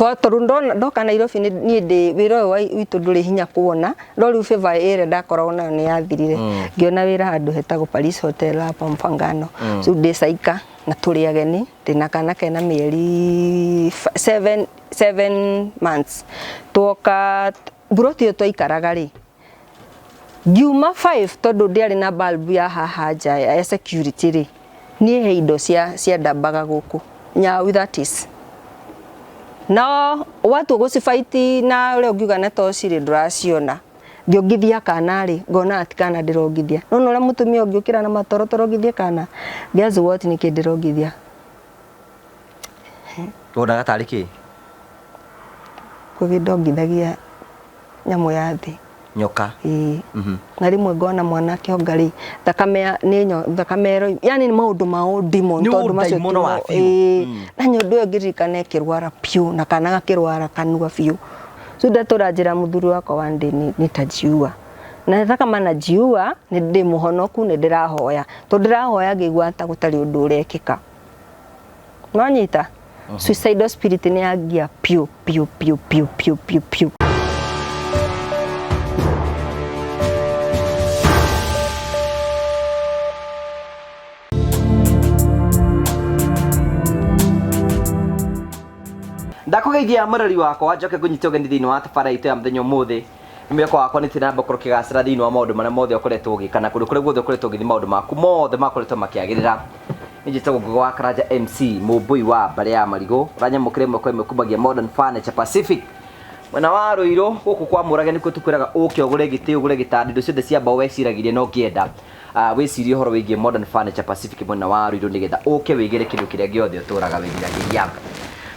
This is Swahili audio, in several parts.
Torundo ndoka Nairobi ni ndi wira witu nduri hinya kuona rori favor ere ndakoragwo nayo ni yathirire ngiona wira handu hetagwo Paris Hotel hapa Mfangano so ndi saika na turi ageni ndina kana kena mieri 7 months toka buroti to ikaraga ri Juma 5 tondu ndiari na bulb ya haja ya security ri ni heindo cia ndambaga guku nyau that is no watu gucifaiti na ule ngiuga na to ciri nduraciona ngiongithia kana ri ngona ati kana ndirongithia no ule mutumia ngiukira na matorotoro ngithia kana guess what ni kindirongithia Wonaga tari ki kugindongithagia nyamu ya thi nyoka na rimwe ngona mwana kiongari thakame thakame yani ni maundu ma demon tondu macio na nyondo ngirikana ekirwara piu na kana gakirwara kanua piu so ndaturajira muthuri wako wande ni tajiua na thakama na jiua ni ndi muhonoku ni ndirahoya to ndirahoya ngigwa ata gutari undu urekika nwanyita suicidal spirit ni agia piu piu piu piu piu piu piu ndakugeithia marari wakwa njoke kunyita ugeni thiini wa tabara itu ya muthenyo muthi imeko wakwa nitinamba kuro kigacira thiini wa maundu maria mothe ukoretwo ugikana kundu kuri guothe ukoretwo ugithi maundu maku mothe makoretwo makiagirira njitagwo Ngugi wa Karanja MC mubui wa mbare ya marigo uranyamukire mwe kwa kubagia Modern Furniture Pacific mwena wa Ruiru guku kwa Murage nikuo tukwiraga uke ugure giti ugure gitandi ndu ciothe cia mbao weciragirie no ngienda wicirie horo wigie Modern Furniture Pacific mwena wa Ruiru nigetha uke wigire kindu kiria giothe uturaga wigiragiria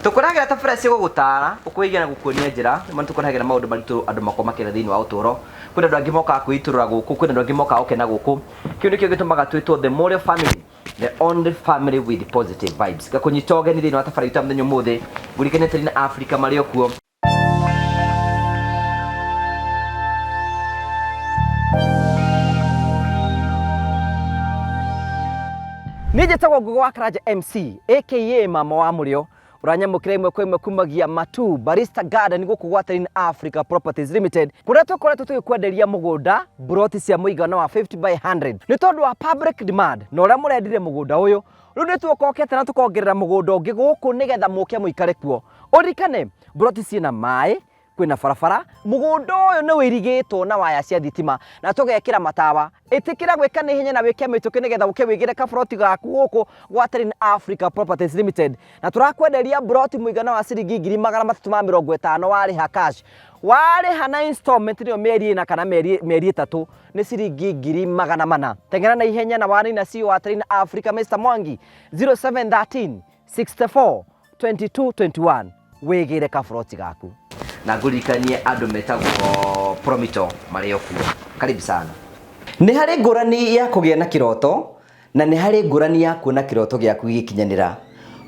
tukuragira tabara cia gugutara ukwigia na gukuonia njira nima tukuragira maundu maritu andu makoma kira thiini wa uturo kwina andu angi moka kwiturura guku kwina andu angi moka ukena guku kiu nikio gitumaga twitwo the Morio family, the only family with positive vibes gakunyita ugeni thiini wa tabara itu muthenyo muthi ngurikenete na Africa mario kuo nijitagwo Ngugi wa Karanja MC aka mama wa murio uranyamukire imwe kwa imwe kumagia Matu Barista Garden guku gwatarini Africa Properties Limited kuria tukoretwo tugikwenderia mugunda broti cia muigana wa 50 by 100 ni tondu wa public demand no ria murendire mugunda uyu riu ni tukokete na tukongerera mugunda ungi guku nigetha muke muikare kuo urikane broti ciina mai kwina barabara mugunda uyu ni wirigitwo na waya cia thitima na tugekira matawa itikira gwika ni hinya na wike mituki nigetha uke wigire ka broti gaku guku gwatarini Africa Properties Limited na turakwenderia broti muigana wa ciringi 350 wariha cash wariha na installment niyo mieri na kana mieri 3 ni ciringi 400 tengera na ihenya na wani na cio watarini Africa Mr Mwangi 0713 64 22 21 wigire ka broti gaku na ngurikanie andu metagwo Promito mario kuo karibu sana ni hari ngurani ya kugia na kiroto na ni hari ngurani ya kuona kiroto giaku gikinyanira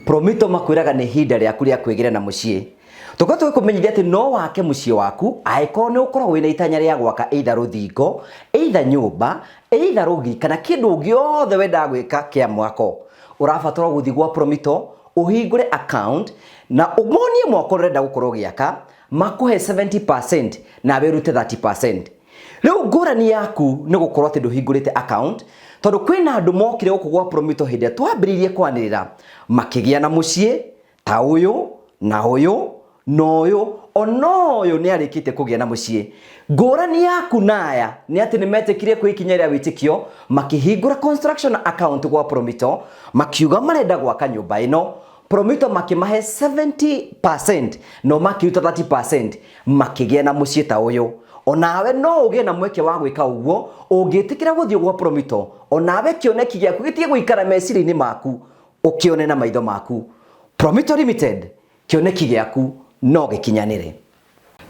Promito makwiraga ni hinda riaku ria kwigira na mucii tuko kumenyithia ati no wake mucii waku aiko ni ukorwo wina itanya ria gwaka either ruthingo either nyumba either rugi kana kindu giothe wenda gwika kia mwako urabatara guthi gwa Promito uhingure account na umonie mwako urenda gukorwo giaka makuhe 70% na berute 30%. Leo ngurani yaku ni gukorwo ati nduhingurite account tondu kwina andu mokire guku gwa Promito hinde twambiririe kwanirira makigia na mucii ta uyu na uyu no uyu ono uyu ni arikite kugia na mucii ngurani yaku naya ni ati ni metekirie kwikinyeria witikio makihingura construction account gwa Promito makiuga marenda gwaka nyumba ino Promito makimahe 70% no makiuta 30% makigia na mucii ta uyu onawe no ugie na mweke wa gwika uguo ungitikira guthio gwa Promito onawe kioneki giaku gitie guikara meciri-ini maku ukione na maitho maku Promito Limited kioneki giaku no gikinyanire.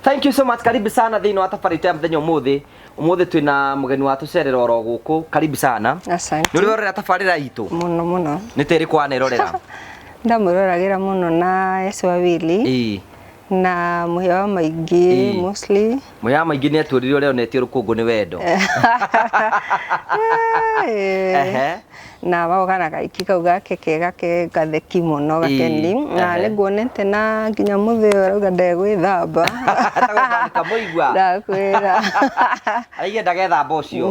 Thank you so much, karibu sana thiini wa tabarite muthenyo umuthi twina mugeni wa tucerera oro guku karibu sana. Asante. Ni urorera tabarira itu muno ni teri kwa nerorera ndamuroragera muno na Yesu wawili na muhewa maingi mostly muhewa maingi ni aturire ore onetio rukungu ni wendo na bagokana kaiki kau gake kega ke gatheki muno gakeni na niguonete na nginya muthio rauga ndegwithamba kamuigua ndakwira aiye ndagethamba ucio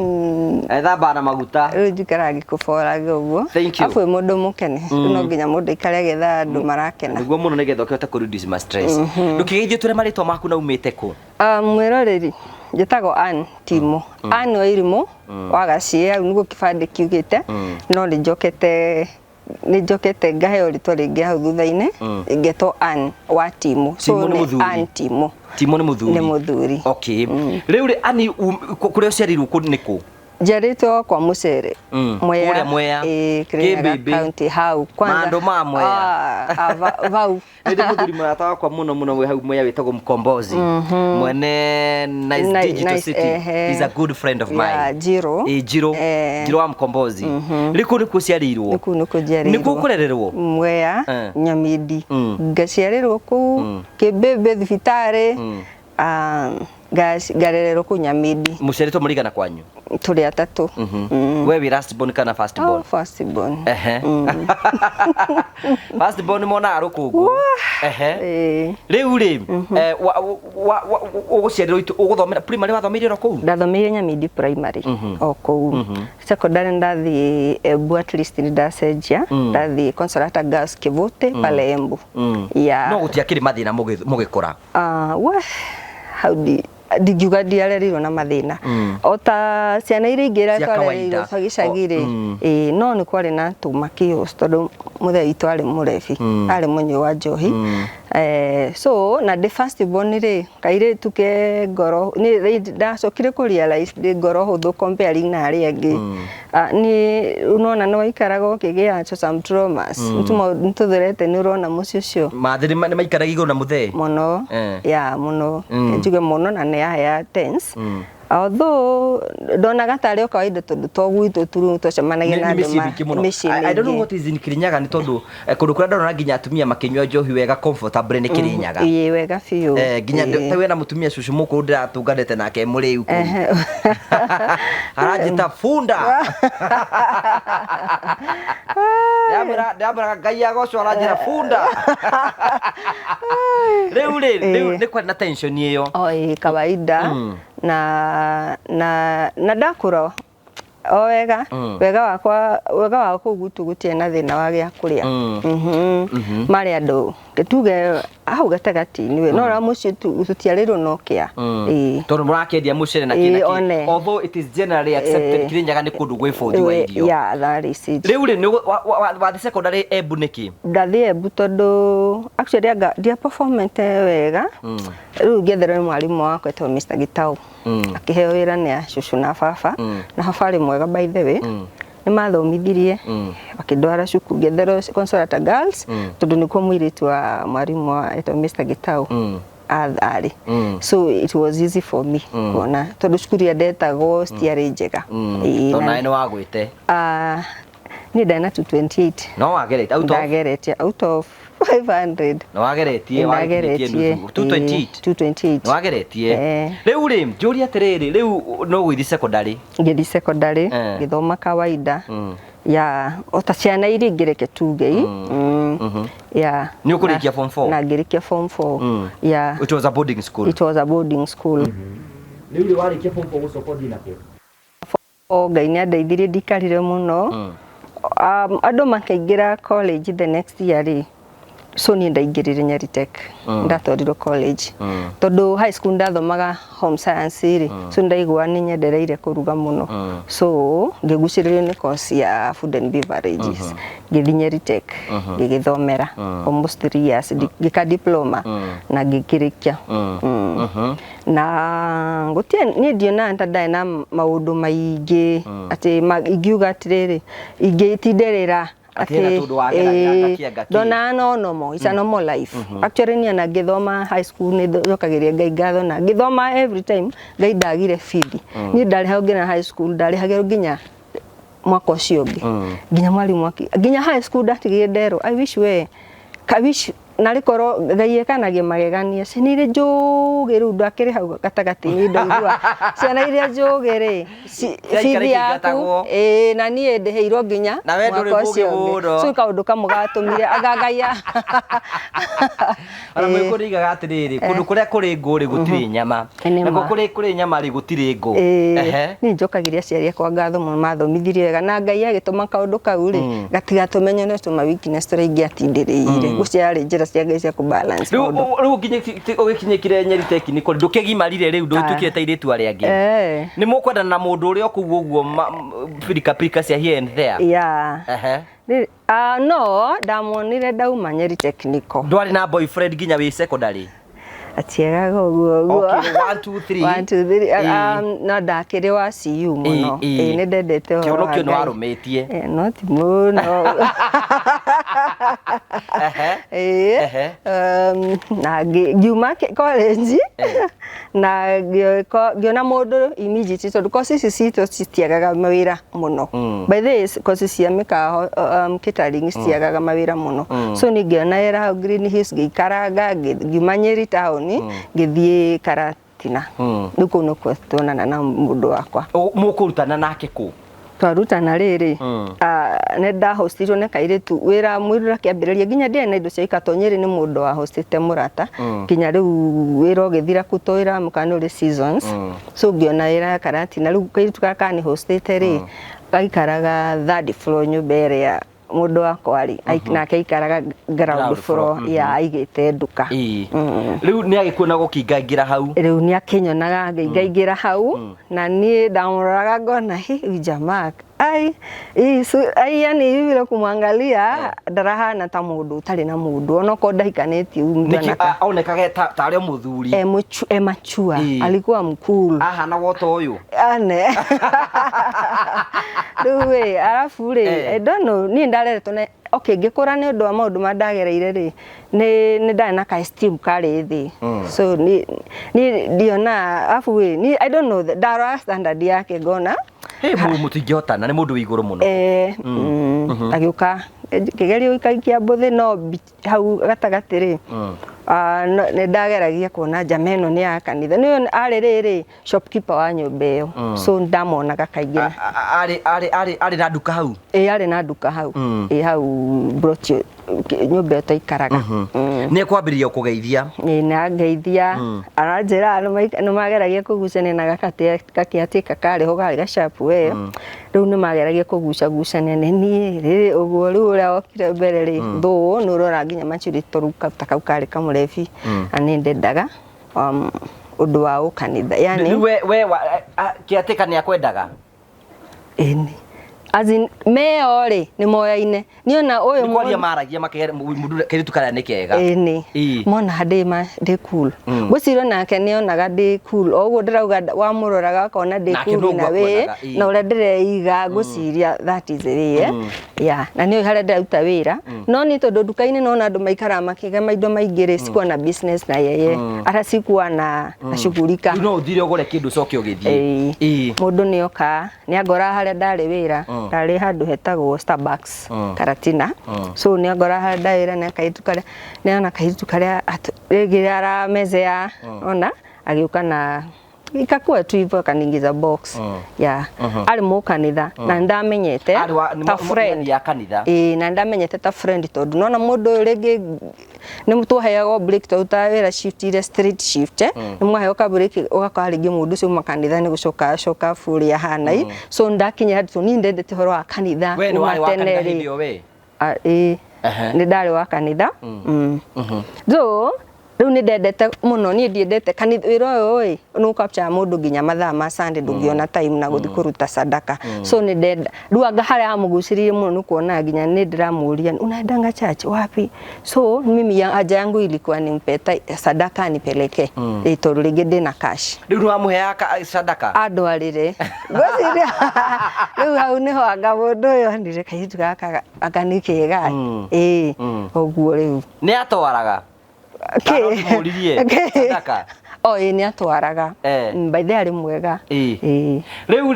ethamba na maguta riu njikara ngikubora guo afu mundu mukene no nginya mundu ikare getha andu marakena niguo muno nigetha ukihote ku reduce my stress ndukigeithie tule maritwa maku na umite ku mwiroreri njitagwo Ann Timo Ann Wairimu wagacie au niguo kibande kiugite no njokete ngaheo ritwa ringi hau thutha-ini ngetwo Ann wa Timo so ni Ann Timo Timo ni muthuri okay riu ri Ann kuria uciarirwo ku niku njarĩtwo kwa Mucere Mwea Kirinyaga County hau kwanza mando ma Mwea vau ndi muthuri murata wakwa muno we hau Mwea witagwo Mkombozi mwene nice digital city he's a good friend of mine Jiro wa Mkombozi riku niku ciarirwo niku kurererwo Mwea Nyamidi ngaciarirwo ku Kibebe thibitari garerero ku Nyamidi mucerito murigana kwanyu tuli atatu we wi last born kana first born first born first born mona arukungu riu ri ugucerero itu uguthomera primary wathomeire ku ndathomeire Nyamidi primary o ku secondary ndathi Embu at least ndacenjia ndathi Consolata Girls Kivute pale Embu ya no gutiakiri mathina mugikora we howdy ndigiuga ndiarerirwo na mathina ota ciana iria ingira twarerirwo gicagire no ni kwari na tumakio tondu muthei twari murebi ari munyu wa njohi so na the first born ri kaire tuke ngoro ni ndacokire ku realize ndi ngoro huthu comparing na ari angi ni unona no ikaraga ukigia some traumas ntuthurete ni urona mucio cio mathiri ni maikaraga iguru na muthei muno ya muno njuge muno na ne ya tense although donaga tari o kawaida tondu togwitwo turu twacemanagia na andu I don't know what is in Kirinyaga ni tondu kundu kuria ndona nginya atumia makinywa njohi wega comfortable ni Kirinyaga wega fiu nginya tawe na mutumia cucu muku ndiratunganite nake muri uku arajita funda ndabura ngai agocwo arajira funda riu ni kwa na tension iyo kawaida na ndakura wega wega gutu gutie na thina wa gia kuria mari andu tuge hau gatagati niwe no ra mucio tutiarirwo no kia tondu murakendia mucere na kina although it is generally accepted Kirinyaga ni kundu gwi food wa irio ya that is it riu ri wa the secondary Embu niki ndathi Embu tondu actually dia performance wega riu ngethera mwarimu wakwa etwo Mr Gitau akiheo wira ni cucu na baba na habari mwega by the way ni mathomithirie bakindwara cukuru ngethero Consolata Girls tondu nikuo mwiritu wa mwarimu wa etwo Mr Gitau athari so it was easy for me kuona tondu cukuru ndetagwo stiari njega tona ni wagwite ni ndana 228 no wagerete out of 500 no wageretie 228 no wageretie riu ri njuria atiriri riu no gwithi secondary githoma kawaida ya ota ciana iria ngireke tugei ya ni ukurikia form 4 na ngirikia form 4 ya it was a boarding school riu ri warikia form 4 gucokothi na kio ngai ni andeithirie ndikarire muno andu makaingira college the next year ri so ni ndaingirire Nyaritek ndatwarirwo college tondu high school ndathomaga home science ri so ndaigua ni nyendereire kuruga muno so ngiguciririo ni course ya food and beverages ngithi Nyaritek ngigithomera almost 3 years ngika diploma na ngikirikia na ngutie ni ndiona ndai na maundu maingi ati ingiuga atiriri ingitinderera dona no mo it's a normal life actually ni na ngithoma high school ni njokagiria ngai ngatho na ngithoma every time ngai ndagire feed ni ndari hau ngina high school ndari hagero nginya mwaka ucio ngi nginya mwalimu nginya high school ndatigire ndero I wish nari koro Ngai ekanagia magegania cinire njugi riu ndakiri hau gatagati-ini ndoigua ciana iria njugi ri bithi yaku na nie ndiheirwo nginya mwaka ucio ungi so kaundu kamwe gatumire agagaya ara mwikurigaga atiriri kundu kuria kuri nguri gutiri nyama nako kuri nyama ri gutiri ngo ni njokagiria ciaria kwa ngatho muno mathomithirie wega na Ngai agituma kaundu kau ri gatigatumenye no tuma weakness turingi atindiriire guciari njira cia Ngai cia ku balance riu ugikinyikire Nyeri Technical ndukigimarire riu ndutukire ta iritu aria angi ni mukwendana na mundu uria okuguo uguo pirika cia here and there no ndamonire ndauma Nyeri Technical ndwari na boyfriend ginya wi secondary atiagaga uguo okay 1 2 3 no ndakiri wa CU muno ni ndendete kioro kio no arumitie no ti muno na ngiuma college na ngiona mundu immediately tondu kosi citu citiagaga mawira muno by this kosi cia mikaho catering citiagaga mawira muno so ningiona era hau Green Hills ngikaranga ngiuma Nyeri town ngithie Karatina nuko no kwetona na mundu wakwa mukurutana nake ku twarutana riri ne nda hostirwo ne kairitu wira mwirura kiambiriria ginya ndi na indo cia ikatonyeri ni mundu wa hostite murata ginya riu wira ogithira kutoira mukanuri seasons so ngiona ira Karatina riu kairitu kaka ni hostite ri kaikaraga third floor nyumba area mundu wakwa ari nake ikaraga ground floor ya aigite nduka riu ni agikuona gukingaingira hau riu ni akinyonaga ngaingira hau na ni ndamuroraga ngona jamaa yani yule kumwangalia darahana ta mundu utari na mundu onako ndahikaneti umdana aonekaga ta ari muthuri machua alikuwa mkulu na woto uyu ruwe alafu ri I don't know ni ndareretwo na okay ngikura ni undu wa maundu mandagereire ri ni ndana na ka esteem kari thi so ni ndiona afu we ni I don't know the dara standard yake gona mutingihotana ni mundu wi iguru muno agiuka kigerio ikaikia mbuthi no hau gatagati ri ne ndageragia kuona jameno ni ya kanitha ni ari riri shopkeeper wa nyumba iyo so ndamonaga kaingi ari na duka hau ari na duka hau hau broche nyumba to ikaraga ni kwambiriria kugeithia na ngeithia aranjira no mageragia kugucania na gakiatika kari ho gari gashapu we riu ni mageragia kugucania ni riri uguo riu uria okire mbere ri thu nurora nginya machuri toruka takau kari kamurefi ani ndendaga undu wa ukanitha yani we kiatika ni akwendaga eni azin meore ni moyaine niona uyu mwaria maragia mundu kiritu kara ni kega mona hadema de cool guciro nake nionaga de cool oguo ndirauga wa muroraga akona de cool na we na ure ndireiga guciria that is it ya na niyo hare ndauta wira no ni tondu dukaini nona andu maikara makiga maindo maingire sikuwa na business na yeye ara sikuwa na shughulika no thire ogore kindu coke ogithie mundu nioka ni agora hare ndari wira ndari handu hetagwo Starbucks Karatina so ni agora hare ndaira na kaitu kare niona kaitu kare regira meze ya ona agiuka na ikakuwa tu hivyo kaningiza box ya ari mu kanitha na ndamenyete ta friend ya kanitha na ndamenyete ta friend tondu nona mundu rege ni mutu hayago break to utawira shift ile street shift ni mwaheyo ka break ugakora ringi mundu cio makanitha ni gucoka furi ya hanai so ndakinya hadi ni ndendete horo wa kanitha we ni wa kanitha hindio we ni ndari wa kanitha zo riu ni ndendete muno ni ndiendete kanitha wira oi no capture mundu ginya mathaa ma Sunday ndungiona time na guthi kuruta sadaka so ni ndenda ruanga haria amuguciririe muno ni kuona ginya ni ndiramuria unaendanga church wapi so mimi haja yangu ilikuwa nimpeta sadaka nipeleke tondu ringi ndina cash riu no amuhea sadaka andwarire guciria riu hau niho anga mundu uyu ndire kaitu gaka akanikega oguo riu ni atwaraga sadaka ni atwaraga mbaithe ari mwega riu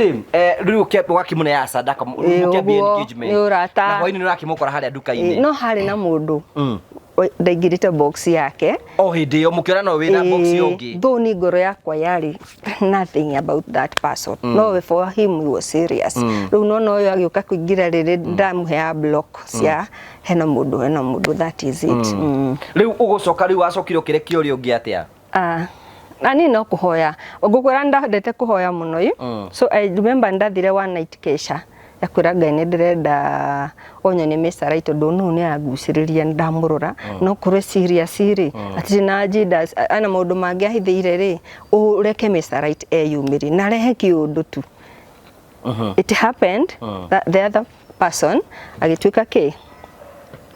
riu wakimune ya sadaka mukiambia engagement na hwaini ni urakimukora haria duka-ini no hari na mundu ndaingirite box yake o hindi yo mukiona no wina box yongi though ni ngoro yakwa yari nothing about that person no for him he was serious riu no yo agioka kuingira riri ndamuhe block cia hena mundu that is it riu ugucoka riu wacokire kirekio ri ungi atia ani no kuhoya ngukwira ndendete kuhoya muno so I remember ndathire one night kesha yakwira Ngai ni ndirenda onyone mesara tondu nu ni aguciriria ndamurora no kure serious ri ati na jidas ana maundu mangi ahithiire ri ureke mesara eyumiri na rehe kiundu tu it happened that the other person agituika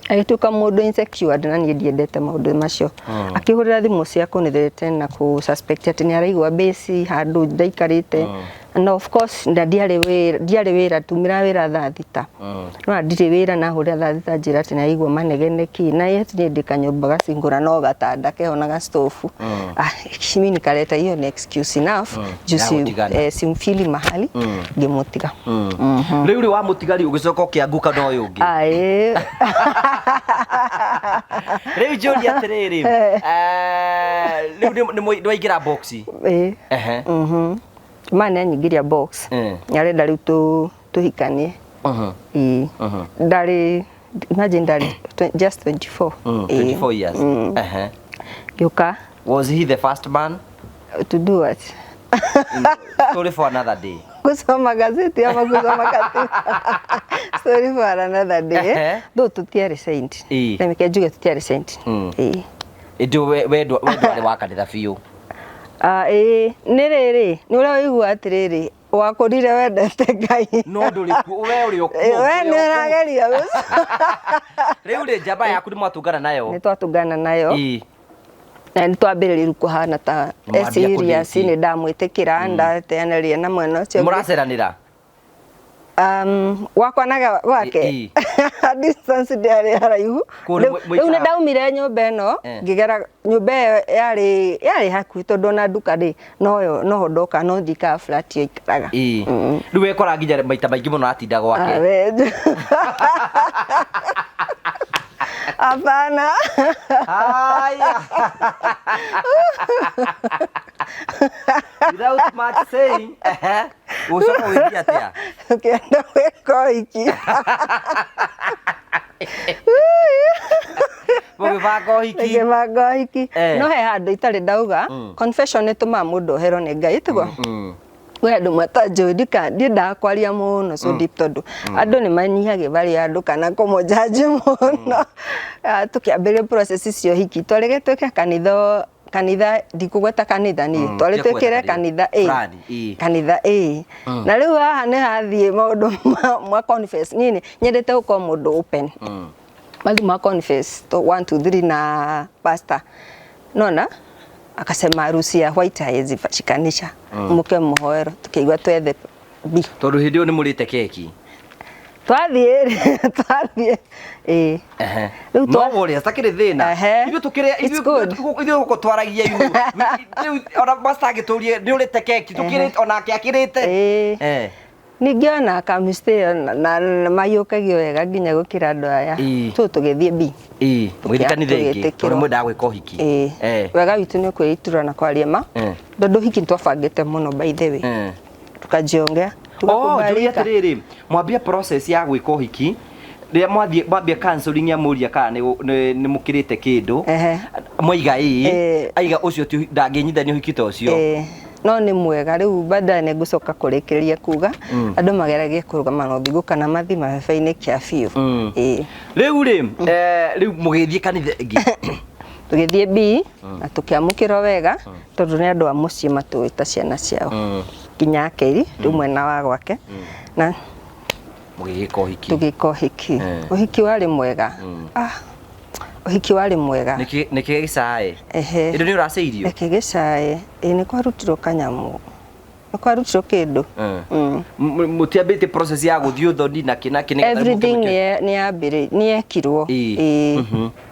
agituka mundu insecure na ni ndiendete maundu macio akihurira thimu cia kunithirite na ku suspect ati ni araigwa base handu ndaikarite and of course ndiare wira tumira wira thaa thita no ndire wira na hurira thaa thita njira ati ni aigwa manegeneki na yet ni ndikanyumba gacingura no gatanda keho na gastofu shimini kaleta hiyo ni excuse enough jusi simfili mahali ngimutiga riu ri wa mutigari ugicoka kianguka no yungi riu jodi atiriri riu ni ndwaigira box mana anyingiria box arenda riu tuhikanie ndari imagine ndari just 24 years yuka was he the first man to do what story for another day kusoma gazeti ama kusoma katiba story for another day though tutiare saint nemeke njuge tutiare saint ndio wedo ari wakanitha biu ni riri ni uria wigua atiriri wakurire wendete Ngai no nduri we uri okuo we ni urageria riu ri njamba yaku ni mwatungana nayo ni twatungana nayo na ni twambiriria kuhana ta serious ni ndamwitikira ndateaneria na mwena ucio muraceranira wakwanaga wake distance ndiari haraihu riu ni ndaumire nyumba ino ngigera nyumba yari hakuhi tondu na nduka ri no ndoka no thika flat yo ikaraga riu wekora nginya maita maingi muno atinda gwake hapana haya without much saying ucoka withia atia ukienda weko iki Mugibanga hiki no he handu itari ndauga confession ituma mundu hero ni Ngai tigwo we andu matanjurika ndakwaria muno so deep tondu andu ni manyihagia bari andu kana kumujaji muno tukiambiria process cio hiki twaregetwe kanitha ndikugweta kanitha ni twaretwekere kanitha kanitha na riu haha ni hathie maundu mwa confess nini nyendete uko mundu open mathi ma confess to 1 2 3 na pastor nona akasema harusi ya white haizi shikanisha muke muhoero tukiigwa twethe bi tondu hindi yo ni murite keki twathie riu twabore stakire thina ithu tukire ithu ko twaragia iu ona bastagiturie ni urite keki tukire ona akiakirite ningiona kamiste na mayukagio wega nginya gukira andu aya tugithie bi mwirikanithe ingi tori mwenda gwika uhiki wega witu ni kwiitura na kwaria ma tondu hiki twabangite muno by the way tukajiongea tukakubalika riri mwambia process ya gwika uhiki ria mwambia counseling ya muria kana ni mukirite kindu mwiga aiga ucio ti ndanginyithania uhiki ta ucio no ni mwega riu bada ne gucoka kurekeria kuga andu mageragie kurugama no thigu kana mathi mabebe-ini kia biu riu mugithie kanitha ingi tugithie bi na tukiamukira wega tondu ni andu a mucii matuita ciana ciao kinya akeri riu mwena wa gwake na tugika uhiki uhiki wari mwega uhiki wari mwega niki gicae indu ni uraceirio niki gicae ni kwarutirwo kanyamu ni kwarutirwo kindu mutiambite process ya guthio thoni na kina everything ni ambire ni ekirwo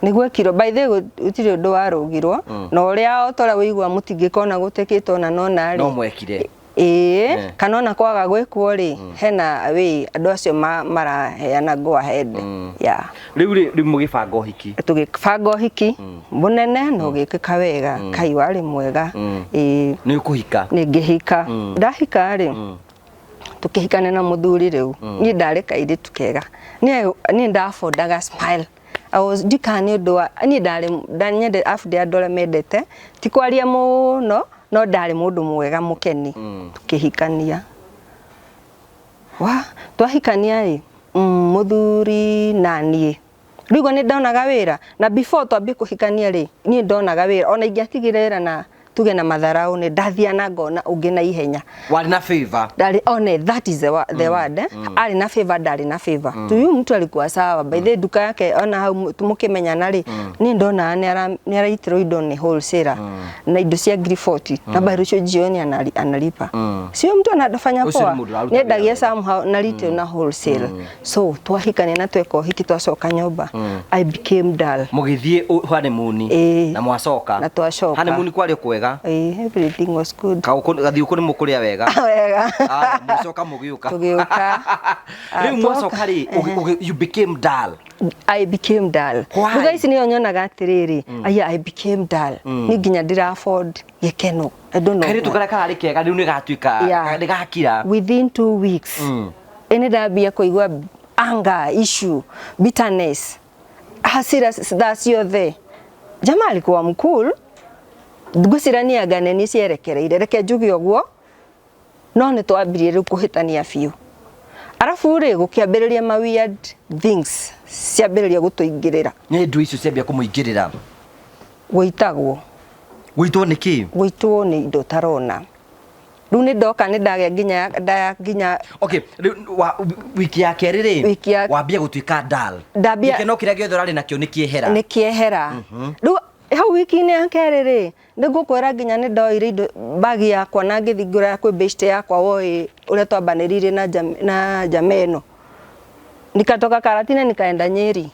niguo ekirwo by the way utiri undu warugirwo na uria otora wigwa mutingikona gutekitwo na no nari no mwekire kana ona kwaga gwikwo ri hena we andu acio maraheana go ahead riu mugibanga uhiki tugibanga uhiki munene no gikika wega kai wari mwega ni ukuhika ni ngihika ndahika ri tukihikana na muthuri riu ni ndareka iri tukega ni ndafondaga smile I was dikani ndo ni ndanyende afde adole medete tikwaria muno no ndari mundu mwega mukeni tukihikania twahikania ri muthuri nanie rigo ni ndonaga wira na before twambie kuhikania ri ni ndonaga wira ona ingiatigirira na tuge na matharau ni ndathia na ngona ungi na ihenya wali na favor ndari one that is the word ali na favor ndari na favor tuyu mtu alikuwa sawa by the duka yake ona hau tumukimenya ri ni ndona ni araitiro indo ni wholesaler na indo cia 40 na bado cio jioni analipa sio mtu anafanya poa ni ndagia somehow na retail na wholesale so twahikania na tweko hiki twacoka nyumba I became dull mugithie honeymoon na mwacoka na twacoka honeymoon kwari kwega everything was good gathi ukuri mukuria wega wega mucoka mugiuka tugiuka riu mwacoka ri you became dull I became dull guys ni onyonaga atiriri I became dull ni nginya ndira afford gikeno I don't know kari tukara kari kega riu ni gatuika ndigakira within 2 weeks ene ndambia kuigwa anger issue bitterness hasira dacio the jamaa alikuwa mkul ngusirania gane ni cierekereire reke njugi ogwo no ni twambirie ru kuhitania fiu arafu ri gukiambiriria ma weird things ciambiriria gutuingirira ni ndu icio ciambia kumuingirira guitagwo niki guitwo ni indo tarona riu ni ndoka ni ndage nginya okay wiki ya keriri wambia gutuika dull gikeno kiria giothe rari nakio ni kiehera riu hau wiki ni ya keriri ndigukwira nginya ni ndoire indo bagi yakwa na ngithingura kwi best yakwa woi uria twambanirire na jameno nikatoka Karatina nikaenda Nyeri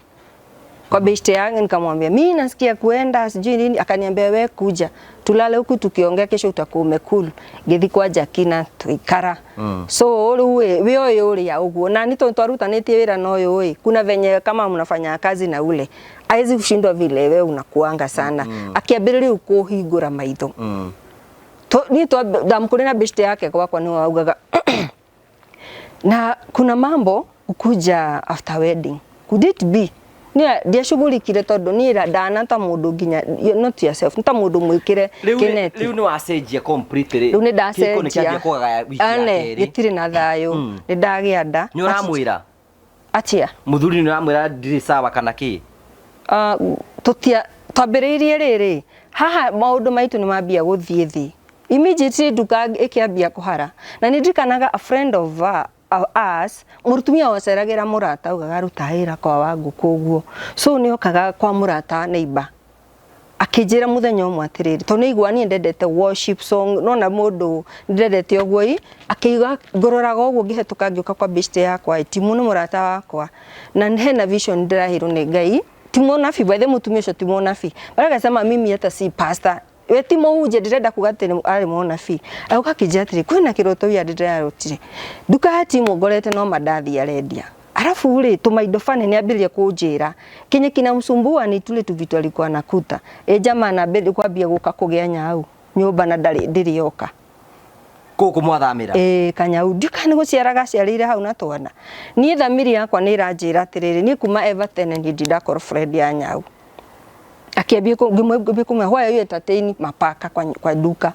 kwa best yangu nikamwambia mimi nasikia kuenda sijui nini akaniambia wewe kuja tulale huku tukiongea kesho utakuwa umekulu ngithi kwa Jakina tuikara so we uri ya uguo na nito twarutanĩtie wira no yo kuna venye kama mnafanya kazi na ule aizi kushindwa vile wewe unakuanga sana akiambiriria ukuhingura maitho ni to damkurina best yake kwa ni waugaga na kuna mambo ukuja after wedding could it be dia shughulikire tondu ni ndana ta mundu nginya not yourself nta mundu mwikire kineti riu ni wacenjia completely riu ni ndacenjia ane gitiri na thayo ni ndagia nda ni uramwira atia muthuri ni uramwira ndiri sawa kana ki tutia twambiriirie riri haha maundu maitu ni mambia guthie thi immediately duka ikiambia kuhara na nindikanaga a friend of us murutumia waceragira murata ugaga rutahira kwa wangu koguo so ni okaga kwa murata neighbor akijira muthenya umwe atiriri to ni igwa ni ndendete worship song nona mundu ndendete ogwo akiiga ngororaga ogwo ngihituka ngiuka kwa best yakwa timu ni murata wakwa na hena vision ndirahiro ni Ngai timu na fi by the mutumia cio timu na fi barakasema mimi hata si pastor wetimo huje ndirenda kugatene ari mona fi auka kijatiri kwina kiroto ya ndira rotire duka hati mugorete no madathi arendia arafu ule tumaido fane ni abiria kunjira kinye kina msumbua ni tule tuvitu alikuwa nakuta jamaa na bedi kwambia guka kugea nyau nyumba na ndiri yoka kuku mwathamira kanyau ndikani guciaraga ciarire hau na twana ni thamiri yakwa ni iranjira atiriri ni kuma Everton ni ndakor friend ya nyau akiambia kumwe hoya yo entertain mapaka kwa duka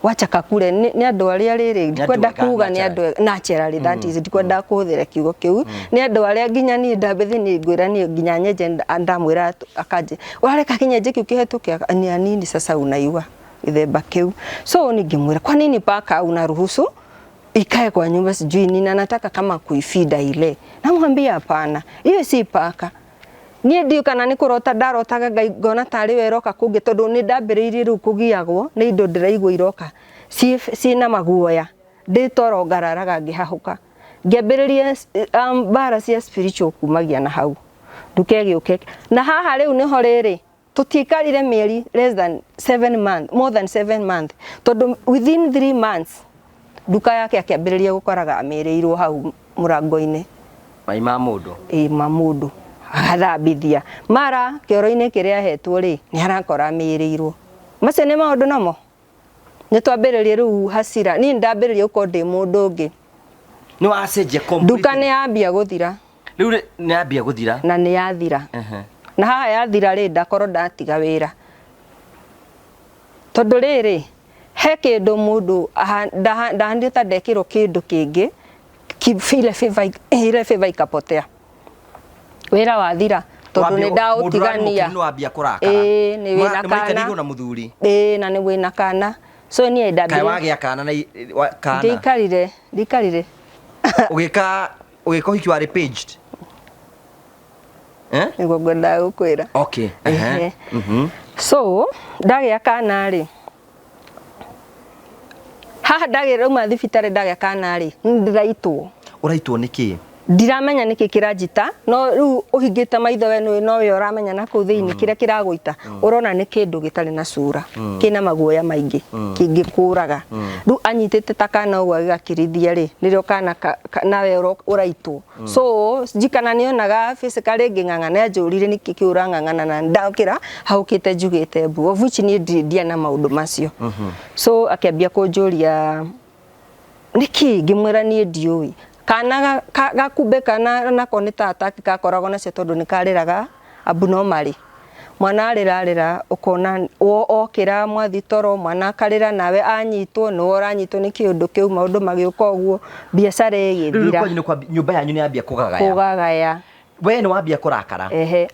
wacha kakure ni andu aria riri ndikwenda kuga ni andu naturally that is ndikwenda kuhuthira kiugo kiu ni andu aria nginya ni ndabethi ni ngwira ni nginya nyenje ndamwira akaje wareka kinyenje kiu kihituke ni anini sasa unaiwa ithemba kiu so ni ngimwira kwa nini paka unaruhusu ikae kwa nyumba sijui nini nataka kama kuifida ile namwambia hapana hiyo si paka ni ndio kana ni kurota ndarotaga ngona tari weroka kungi tondu ni ndambiriirie ru kugiagwo ni indo ndiraigwo iroka si na maguoya nditoro ngararaga ngihahuka ngiambiriria bara cia spiritual kumagia na hau ndukegiuke na haha riu niho riri tutikarire mieri less than 7 months more than 7 months tondu within 3 months Nduka yake akĩambĩrĩria gũkoraga amĩrĩirwo hau mũrango-inĩ. Mai ma mũndũ. Ma mũndũ. Agathambithia. Mara kĩoro-inĩ kĩrĩa ahetwo rĩ nĩ arakora amĩrĩirwo. Macio nĩ maũndũ namo. Nĩ twambĩrĩrie rĩu hasira. Niĩ ndambĩrĩria gũkorwo ndĩ mũndũ ũngĩ. Nĩ wacenjia completely. Nduka nĩ yambia gũthira. Rĩu nĩ yambia gũthira. Na nĩ yathira. Na haha yathira rĩ ndakorwo ndatiga wĩra. Tondũ rĩrĩ he kĩndũ mũndũ ndahandĩte ta ndekĩrwo kĩndũ kĩngĩ ile favor ikapotea. Wĩra wathira tondũ nĩ ndaũtigania. Nĩ wambia kũrakara. Nĩ wĩna kana. Na mũthuri. Na nĩ wĩna kana. So niĩ ndambire. Kaĩ wagĩa kana na kana. Ndikarire. Ũgĩka ũhiki warĩ paged. Nĩguo ngwendaga gũkwĩra. Okay. So ndagĩa kana rĩ. Haha ndagĩrauma thibitarĩ ndagĩa kana rĩ ndiraitwo. Ũraitwo nĩkĩ? Ndiramenya nĩkĩ kĩranjita no rĩu ũhingĩte maitho we nowe ũramenya nakũu thĩinĩ kĩrĩa kĩragũita ũrona nĩ kĩndũ gĩtarĩ na cura kĩna maguoya maingĩ kĩngĩkũraga rĩu anyitĩte ta kana ũguo agakĩrithia rĩ nĩrĩo kana nawe ũraitwo. So njikana nĩonaga physically ngĩng'ang'ana njũrire nĩkĩ kĩũra ng'ang'ana na ndakĩra haũkĩte njugĩte mbu of which niĩ ndia na maũndũ macio. So akĩambia kũnjũria nĩkĩ ngĩmwĩra niĩ ndiũĩ. Kana gakumbe kana nako nĩ tata gakoragwo nacio tondũ nĩ karĩraga abnormally. Mwana arĩra ũkona okĩra mwathi toro mwana akarĩra nawe anyitwo nĩ ũranyitwo nĩ kĩũndũ kĩu maũndũ magĩũka ũguo biacara ĩgĩthira. Rĩu nyũmba yanyu nĩ yambia kũgagaya. We nĩ wambia kũrakara.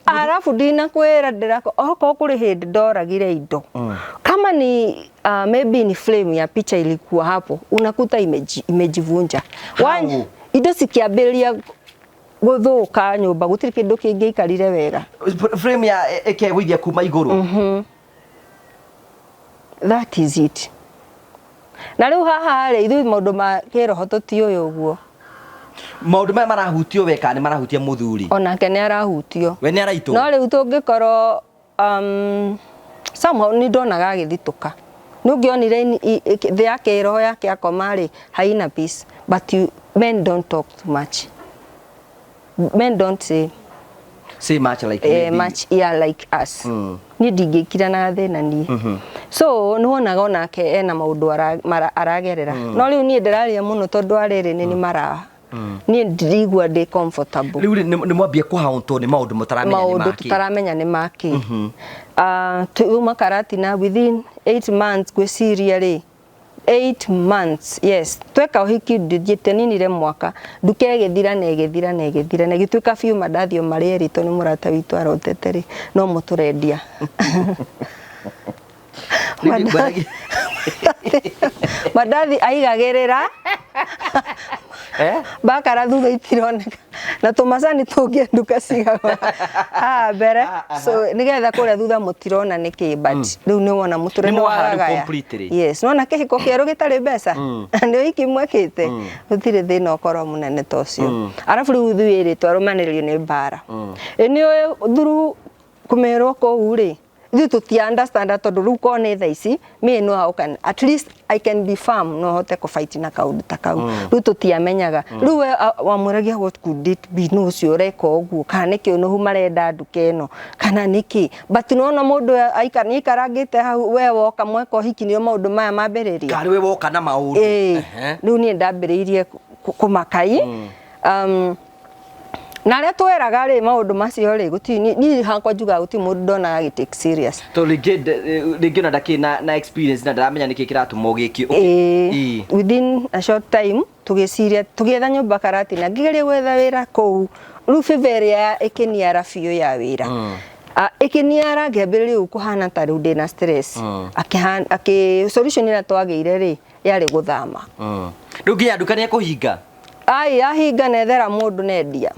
Alafu ndinakwĩra okorwo kũrĩ hĩndĩ ndoragire indo. Kama ni maybe ni frame ya picha ilikuwa hapo unakuta imejivunja. Indo cikiambĩrĩria gũthũka nyũmba gũtirĩ kĩndũ kĩngĩ ikarire wega. Frame ya ĩkegũithia kuma igũrũ. That is it. Na rĩu haha rĩ ithuĩ maũndũ ma kĩroho tũtiũĩ ũguo. Maũndũ maya marahutio we kana nĩ marahutia mũthuri? Onake nĩ arahutio. We nĩ araitwo. No rĩu tũngĩkorwo somehow nĩ ndonaga agĩthitũka. Nũngĩonire thĩ yake roho yake akoma rĩ haina peace but men don't talk too much. Men don't say much like like us. Niĩ ndingĩkira na thĩna niĩ. So nĩ wonaga onake ena maũndũ aragerera. No rĩu niĩ ndĩraria mũno tondũ arĩrĩ nĩ maraha. Niĩ ndirigua ndĩ comfortable. Rĩu nĩ mwambie kũhauntwo nĩ maũndũ mũtaramenya nĩ maki. Maũndũ tutaramenya nĩ maki. Tuuma Karatina within 8 months gwĩciria rĩ 8 months, yes. Tweka ũhiki ndĩthiĩte ninire mwaka nduka ĩgĩthira na ĩgĩtuĩka biũ mandathio marĩa erĩtwo nĩ mũrata witũ arotete rĩ no mũtũrendia. Mandathi aigagĩrĩra bakara thutha itironeka na tũmacani tũngĩ nduka cigagwo mbere so nĩgetha kũrĩa thutha mũtirona nĩkĩ but rĩu nĩ wona mũtũrĩre wagagaya. Yes, nona kĩhiko kĩerũ gĩtarĩ mbeca nĩ ũhiki mwekĩte gũtirĩ thĩna ũkorwo mũnene ta ũcio. Arabu rĩu ithuĩ ĩrĩ twarũmanĩrĩrio nĩ mbara nĩ through kũmerwo kũu rĩ ithuĩ tũti understand tondũ rĩu korwo nĩ thaa ici me know how can at least I can be firm no hote kũfight na kaũndũ ta kau rĩu tũtiamenyaga rĩu wamũragia what could it be no ũcio ũreka ũguo kana nĩkĩ nũhu marenda nduka ĩno kana nĩkĩ but nĩwona mũndũ aikarangĩte hau we woka mweka ũhiki nĩo maũndũ maya mambĩrĩria. Karĩ we woka na maũndũ. Rĩu niĩ ndambĩrĩirie kũmakai na rĩa tweraga rĩ maũndũ macio rĩ niĩ hakwa njuga gũtirĩ mũndũ ndonaga agĩ-take serious. To rĩngĩ ona ndakĩ na experience na ndaramenya nĩkĩ kĩratũma ũgĩkio. Within a short time tũgĩciria tũgĩetha nyũmba Karatina ngĩgeria gwetha wĩra kũu rĩu favor ĩrĩa ĩkĩniara biũ ya wĩra. Ikiniara ngĩambĩrĩria kũhana ta rĩu ndĩna stress. Solution ĩrĩa twagĩire rĩ yarĩ gũthama. Rĩu nginya nduka nĩ ekũhinga. Ahinga nethera mũndũ nendia.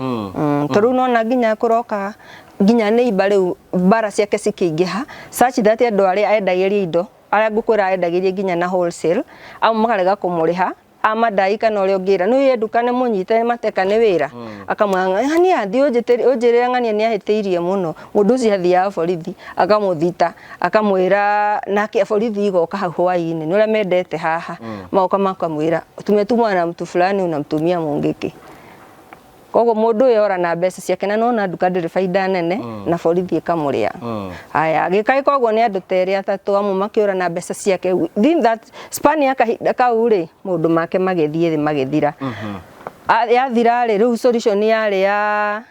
Tondũ nona nginya kũroka nginya neighbor rĩu bara ciake cikĩingĩha such that andũ arĩa endagĩria indo arĩa ngũkwĩra endagĩria nginya na wholesale au makarega kũmũrĩha amadai kana uria ungira no yendukane munyite matekane wira akamwanga hani athi unjire ng'ania ni ahiteirie muno mundu ucio athia borithi akamuthita akamwira nake borithi igoka hau hwaini ni uria mendete haha mauka makamwira tumetuma na mtu fulani unamtumia mungiki kogo mundu yora na mbeca ciake na nona nduka ndire faida nene na borithi ikamuria haya gikai kogo ni andu teri atatu amu makiura na mbeca ciake within that span ya kahinda kau ri mundu make magethie thi magethira yathira ri riu solution yari ya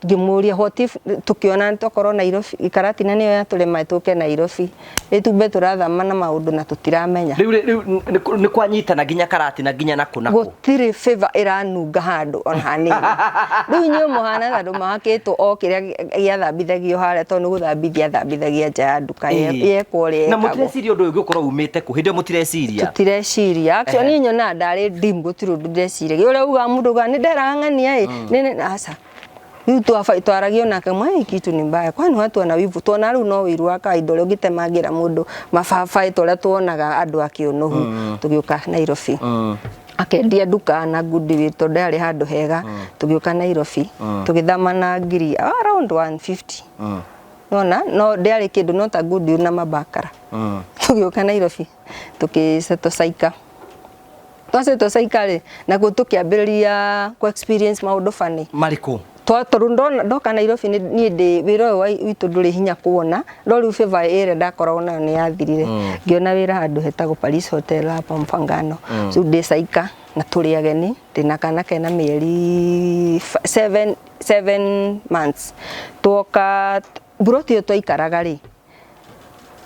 ngimuria what if tukiona tokoro Nairobi ikarati na niyo yatulema tuke Nairobi itumbe turathama na maundu na tutiramenya riu ni kwanyitana ginya karati na ginya nakunako gutiri favor iranunga handu ona hanini riu nyu muhana andu makitwo o kiria giathambithagio hare to ni guthambithia thambithagia nja ya nduka yekore na mutireciria undu uyu ukorwo umite ku hindi mutireciria tutireciria actually nyona ndari dim gutiru ndureciria uria uga mundu ga ni nderang'ania ni asa riu twaragio nake mwe kitu ni mbaya kwani watu wana wivu tuona riu no wiru aka idole ugitemagira mundu mafafa turia tuonaga andu akiunuhu tugiuka Nairobi akendia duka na Goodwill to ndari handu hega tugiuka Nairobi tugithama na ngiri around 150 nona no ndari kindu no ta Goodwill na mabakara tugiuka Nairobi tukiseto saika twaseto saika ri na gutukiambiriria ku experience maundu fani mariku twatorunda ndoka Nairobi ni ndi wira witu nduri hinya kuona no riu favor ere ndakoragwo nayo ni yathirire ngiona wira handu hetagwo Paris Hotel hapa Mfangano so ndi saika na turi ageni ndina kana kena mieri 7 months toka buroti twaikaraga ri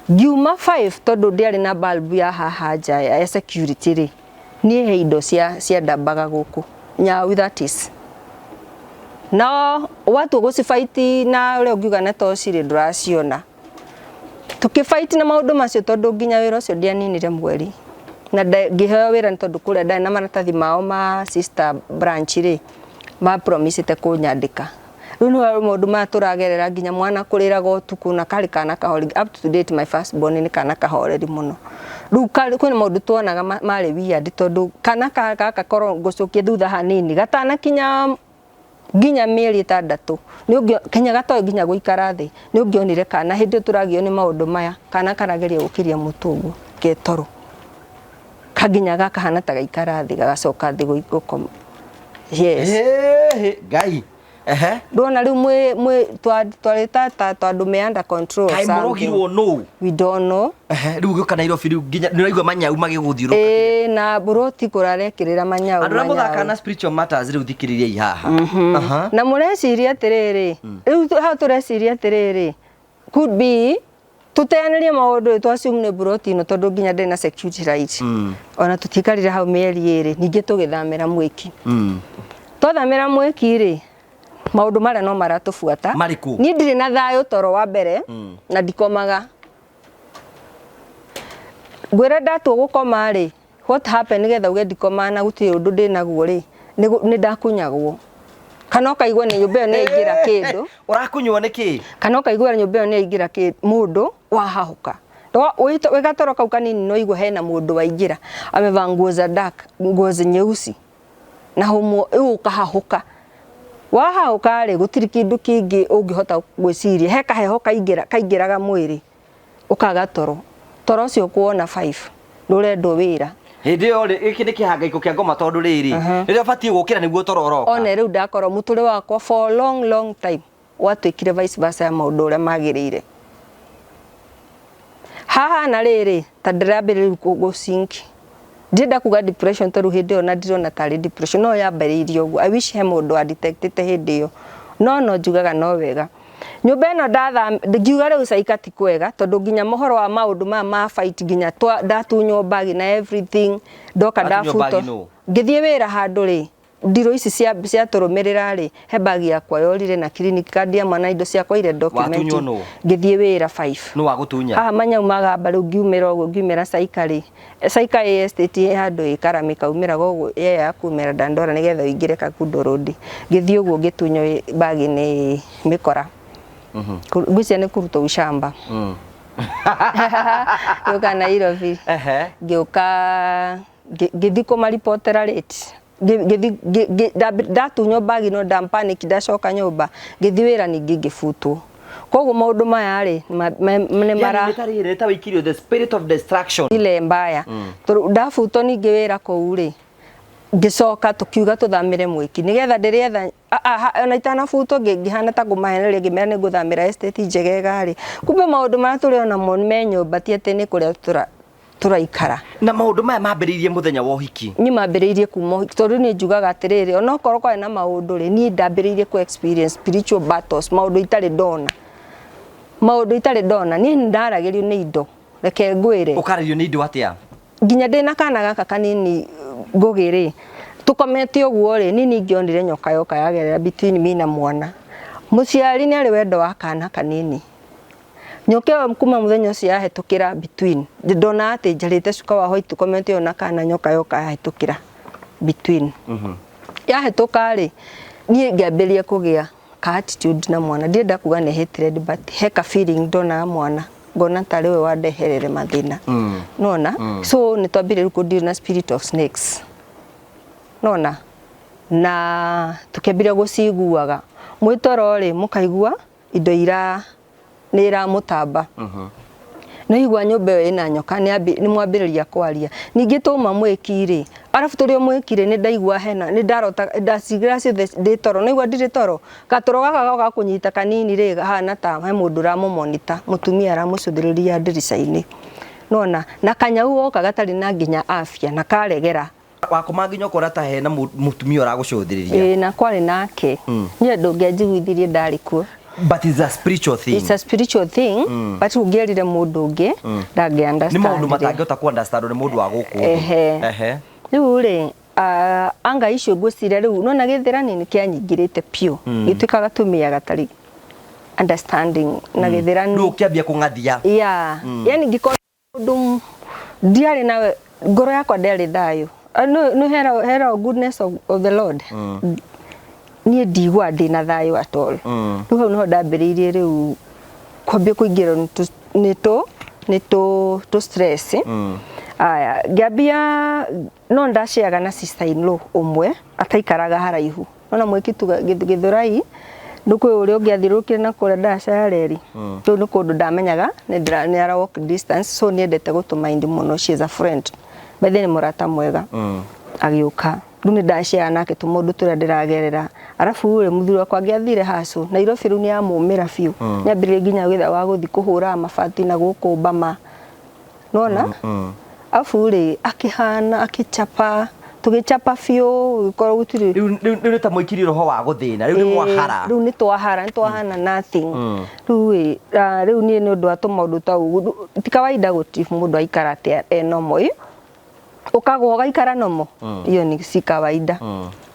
Juma 5 tondu ndiari na bulb ya haja ya security ri ni heindo cia ndambaga guku nyau that is no watu gucifaiti na ule ugiuga na tociri nduraciona tukifaiti na maundu macio tondu nginya wira ucio ndianinire mweri na ngiheo wira ni tondu kuria ndari na maratathi mao ma sister branch ri ma promise te kunyandika riu no maundu ma turagerera nginya mwana kuriraga utuku na kari kana kahori up to date my first born ni kana kahoreri muno riu kwina maundu tuonaga mari weird tondu kana kaka koro ngucukie thutha hanini gatana kinya ginya mieri 6 ni ungio Kenya gatoe ginya guikara thi ni ungionire kana hindi turagio ni maundu maya kana karageria gukiria mutungu ketoro kaginya gaka hana ta gaikara thi gagacoka thi gukoma yes gai ndona riu mwe twarita twandu me under control kai morogirwo no we don't know riu gioka Nairobi riu ginya niraigua manyau magiguthiruka na buroti kurarekirira manyau andu muthaka na spiritual matters riu thikiriria ihaha na mureciria atiriri riu ha tureciria atiriri could be tuteanirie maundu twacumne buroti no tondu ginya ndina security right ona tutikarire hau mieri iri ningi tugithamira mwiki twathamira mwiki ri maundu mara no maratufuata mariku ni ndiri na thayo toro wa mbere na ndikomaga gwira ndatu gukoma ri what happened getha uge ndikoma na guti undu ndinaguo ri ni ndakunyagwo kana kaigwa ni nyumba ni ingira kindu urakunywa niki kana kaigwa nyumba ni ingira kindu mundu wahahuka wegatoro kau kanini no igwa hena mundu waingira ameva nguo za dark nguo nyeusi na humo ukahahuka wahahuka ri gutiri kindu kingi ungihota gwiciria he kaheho kaingiraga mwiri ukaga toro cio kuona 5 ndurendo wira hindi yo ri iki ni kihangaiko kia ngoma tondu riri riria batie gukira niguo toro oroka one riu ndakoro muture wakwa for long time watwikire vice versa ya maundu uria magirire haha na riri ta ndirambiriria gucinki ndenda kuga depression tondu hindi yo na ndirona tari depression no yambiriirie uguo I wish he mundu a detectete hindi yo no njugaga no wega nyumba ino ngiuga riu caika ti kwega tondu nginya mohoro wa maundu ma fight nginya ndatunywo bagi na everything ndoka ndafuto ngithie wira handu ri ndiro ici cia turumirira ri he bagi yakwa yorire na clinic card ya mwana indo ciakwa ire document ngithie wira 5 no wagutunya manyau magamba riu ngiumira uguo ngiumira caika ri caika estate handu ikarami kaumira gogo ye yakumira Dandora nigetha uingire Kagundo Road ngithie uguo ngitunyo bagi ni mikora ngwiciria ni kuruta ushamba ngiuka Nairobi ngiuka ngithiko maripotera rate ndatunywo bagi no ndampanic ndacoka nyumba ngithi wira ningi ngibutwo koguo maundu maya ri ne mara reta wikirio the spirit of distraction ile mbaya ndabutwo ningi wira kou ri ngicoka tukiuga tuthamire mwiki nigetha ndirietha ona itanabutwo ngihana ta ngumaheneria ngimera ni nguthamira estate njegega ri kumbe maundu mara turi ona mo me nyumba ti ati ni kuria turaikara na maundu maya mambiriirie muthenya wa uhiki ni mambiriirie kuma tondu ni njugaga atiriri ona korwo kwa na maundu ri ni ndambiriirie ku experience spiritual battles maundu itari ndona ni ndaragirio ni indo reke ngwire ukaragirio ni indo atia nginya ndina kana gaka kanini ngugiri tukomete uguo ri nini ngionire nyoka yoka yagerera between me na mwana muciari ni ari wendo wa kana kanini nyoka kuma muthenya ucio yahetukira between ndona ati njarite cuka wa hoitu komete ona kana nyoka yoka yahetukira between yahetuka ri ni ngambirie kugia ka attitude na mwana ndienda kuga ne hatred but heka feeling ndona mwana ngona tari we wandeherere mathina nona so ni twambire ku deal na spirit of snakes nona na tukebire guciguaga mwitoro ri mukaigua indo ira nira mutamba no igwa nyumba yo ina nyoka ni mwambiriria kwaria ningi tuma mwikiri arafu turi mwikiri ni ndaigua hena ni ndarota ndasigira ciothe nditoro no igwa ndiri toro gatoro gaka ga kunyita kanini ri hana ta he mundu ramumonita mutumia aramucuthiriria ndirica-ini nona na kanyau oka gatari na nginya afya na karegera wakoma nginya ukora ta he na mutumia aragucuthiriria na kwari nake ni ndungianjiguithirie ndari kuo. But it's a spiritual thing. It's a spiritual thing. But ungerire mundu ungi ndangi understand. Ni maundu matangihota ku understand ni mundu wa guku. Riu ri anga icio ngwiciria riu nona githirani ni kianyingirite pio gituikaga tumia gatari understanding na githirani riu kiambia kungathia yani ngikora mundu ndiari nawe ngoro yakwa ndari thayo no hera goodness of the Lord ni ndigwa ndina thayo at all riu no ndambiriirie riu kwambia kuingira ni to stress aya ngambia no ndashiaga na sister in law umwe ataikaraga haraihu nona mwekitu githurai ndukwe uri ungiathirukire na kure ndashareri tu ni kundu ndamenyaga ni ara walk distance so ni endete gutumaindi muno she is a friend by then murata mwega agiuka runi ndashia nake tumundu turia ndiragerera arafu ure muthuri wakwa ngiathire hacu Nairobi ru ni amumira fiu nyambire nginya witha wa guthi kuhura mabati na guku bama nona afuri akihana akichapa tugichapa fiu gikoro gutiri riu ta mwikiri roho wa guthina riu ni mwahara riu ni twahana nothing riu ni undu wa tumaundu tau ti kawaida guti mundu aikara atia normal ukagwo gaikara nomo iyo ni si kawaida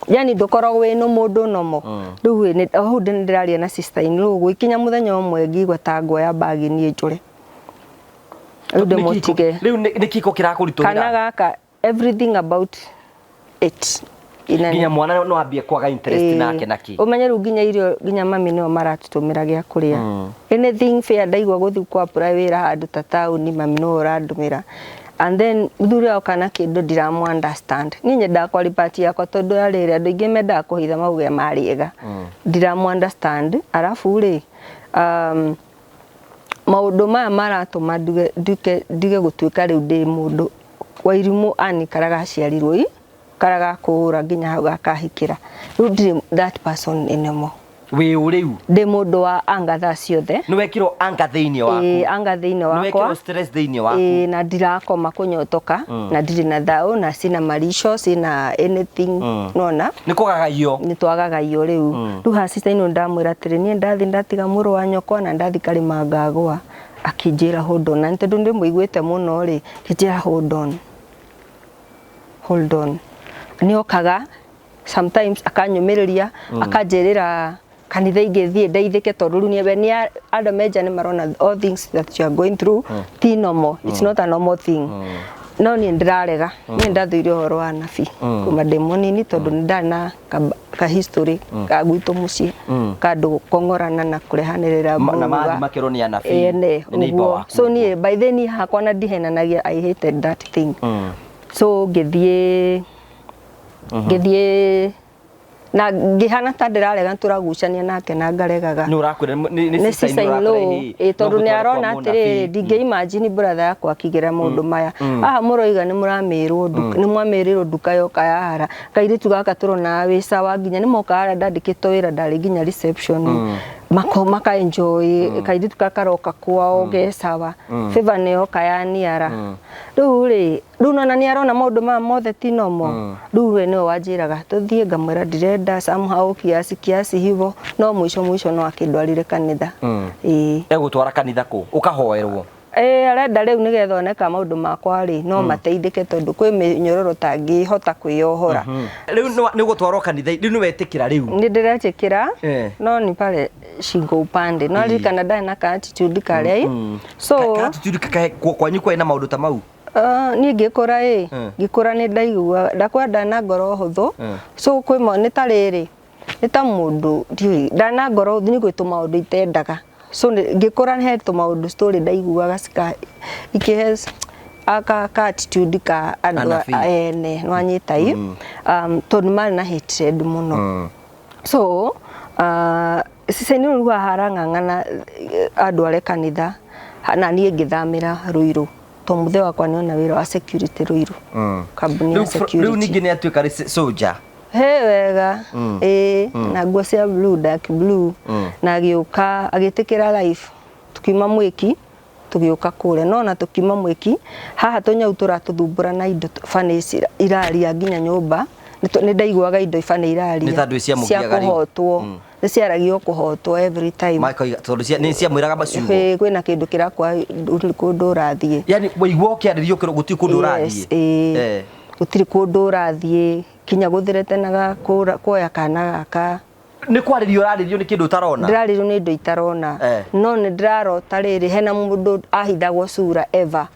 yani ndukoragwo wi no mundu nomo riu ni aho ndiraria na sister in law gwikinya muthenya umwe ngigwa ta ngoya bagi ni njure riu ni kiko kirakurituira kana gaka everything about it nginya mwana no ambie kwaga interest nake naki umenye ru nginya irio nginya mami no maratutumira gia kuria anything fair ndaigwa guthi kwa private handu ta town mami no randumira and then thuri okana kindu ndiramu understand ninye ndakwa ripati yakwa tondu arire andu ingi menda kuhitha mauge mariega ndiramu understand arafu ri maundu maya maratuma ndige gutuika riu ndi mundu wairimu ani karaga ciarirwo karaga kura nginya hau gakahikira riu that person anymore we uriu ndi mundu wa anga tha ciothe ni wekiro anga thiini waku anga thiini wakwa ni wekiro stress thiini waku na ndirakoma kunyotoka na ndiri na thau na sina marisho sina anything nona ni kugagayio ni twagagayio riu hasita ino ndamwira atiri ni ndathi ndatiga muru wa nyoko na ndathi karima ngagwa akinjira hold on na ntondu ndi muiguite muno ri kinjira hold on ni okaga sometimes akanyumiriria akanjerera kanitha ingithie ndeithike tondu riu ni andu meja ni marona all things that you are going through ti normal it's not a normal thing no ni ndirarega ni ndathuire horo wa nabi kuma demonini tondu ndana ka history ka gwitu muci kandu kongorana na kurehanirira na mathi makero ni anabi ni so ni by then hakwa na ndihenanagia I hated that thing so ngithie na ngihana ta ndirarega turagucania nake na ngaregaga ni urakwira ni sister tondu ni arona atiri ndinge imagine brother yakwa akigera maundu maya muroiga ni muramirwo ni mwamirwo nduka yoka yahara kairitu gaka turona wisa wa nginya ni moka hara ndandikitwo wira ndari nginya reception maka enjoy kairitu kakaroka kwao gesawa favor ni yoka yaniara riu nona ni arona maundu ma mothe tinomo riu we no wanjiraga tuthie ngamwira ndirenda somehow kiasi hivo no mwisho no akindwarire kanitha egutwara kanitha ku ukahoerwo arenda riu nigetha oneka maundu makwa ri no mateithike tondu kwi minyororo tangihota kwiyohora riu ni gutwarwo kanitha riu ni wetikira riu ni ndiretikira no ni pale shingo upande no ri Canada na ka attitude kare so ka attitude kwanyu kwa ina maundu ta mau ni ngikora ngikora ni ndaigua ndakwenda na ngoro huthu so kwimo ni tariri ni ta mundu ndana ngoro huthu ni gwituma maundu itendaga so ngikora ni hetu maundu story ndaiguaga sika ikihes aka attitude ka andu ene no anyitai tondu mari na hatred muno so sisi ni ruwa harang'ang'ana andu are kanitha na ni ngithamira Ruiru muthe wakwa ni ona wira wa security Ruiru kambuni ya security riu ningi ni atuika soldier wega na nguo cia blue dark blue na giuka agitikira life tukiuma mwiki tugiuka kure no na tukiuma mwiki haha tunyau turatuthumbura na indo fanisi iraria nginya nyumba ni ndaiguaga indo ifane iraria cia kuhotwo ni ciaragio kuhotwo every time tondu ni cia mwiraga maciugo kwina kindu kirakwa kundu urathie yani waigua ukiaririo guti kundu urathie gutiri kundu urathie kinya guthirete na kuoya kana gaka ni kwaririo raririo ni kindu utarona ndiraririo ni indo itarona no ni ndirarota riri hena mundu ahithagwo sura ever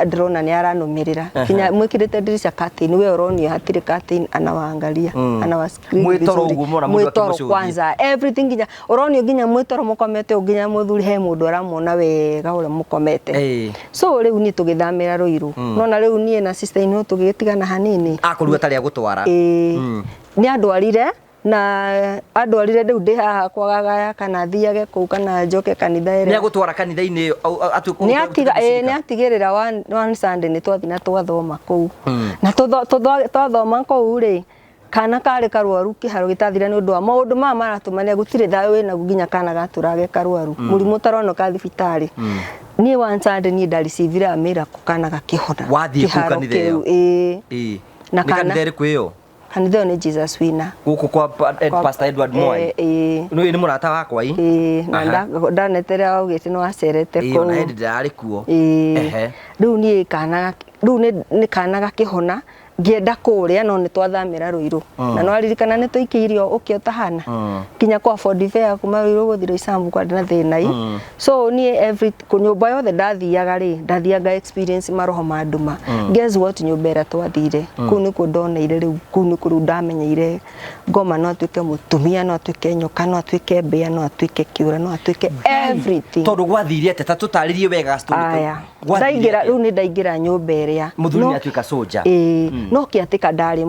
ndirona ni aranumirira kinya mwikirite dirisha curtain we uronio hatiri curtain anawaangalia anawascreen mwitoro uguo mora mundu akimosho kwanza everything kinya uronio nginya mwitoro mukomete nginya muthuri he mundu aramona wega ure mukomete so riu ni tugithamira Ruiru nona riu nie na sister ino tugitigana hanini akurua tari agutwara ni andwarire na andwarire ndu ndi haha kwagagaya kana thiage kuu kana njoke kanitha ire ni agutwara kanitha-ini ni atigirira one Sunday ni twathina twathoma kuu na twathoma kuu ri kana kari karwaru kiharo gitathira ni undu wa maundu ma maratumania gutire thayo wina nginya kana gaturage karwaru murimu tarono ka thibitari ni one Sunday ni ndareceive amira kana gakihona wathie ku kanitha iyo na kanitha iri kwiyo kanitha ni Jesus Wina guku kwa Pastor Edward Moi no ni murata wakwa na ndanetere augite no acerete ko na hindi ndari kuo riu ni kana gakihona ngienda kuria no ni twathamira Ruiru na no aririkana ni tuikiirio ukio tahana kinya kwa Ford Fair kuma Ruiru guthiro Isambu kwa na thinai so ni every kunyumba yothe ndathiaga experience maroho manduma guess what nyumba ira twathire ku ni kundoneire riu ku ni kuru ndamenyeire ngoma no atuike mutumia no atuike nyoka no atuike mbea no atuike kiura no atuike everything tondu gwathirie ateta tutaririe wega story ndaingira riu ni ndaingira nyumba iria muthuri ni atuika soldier no kiatika ndari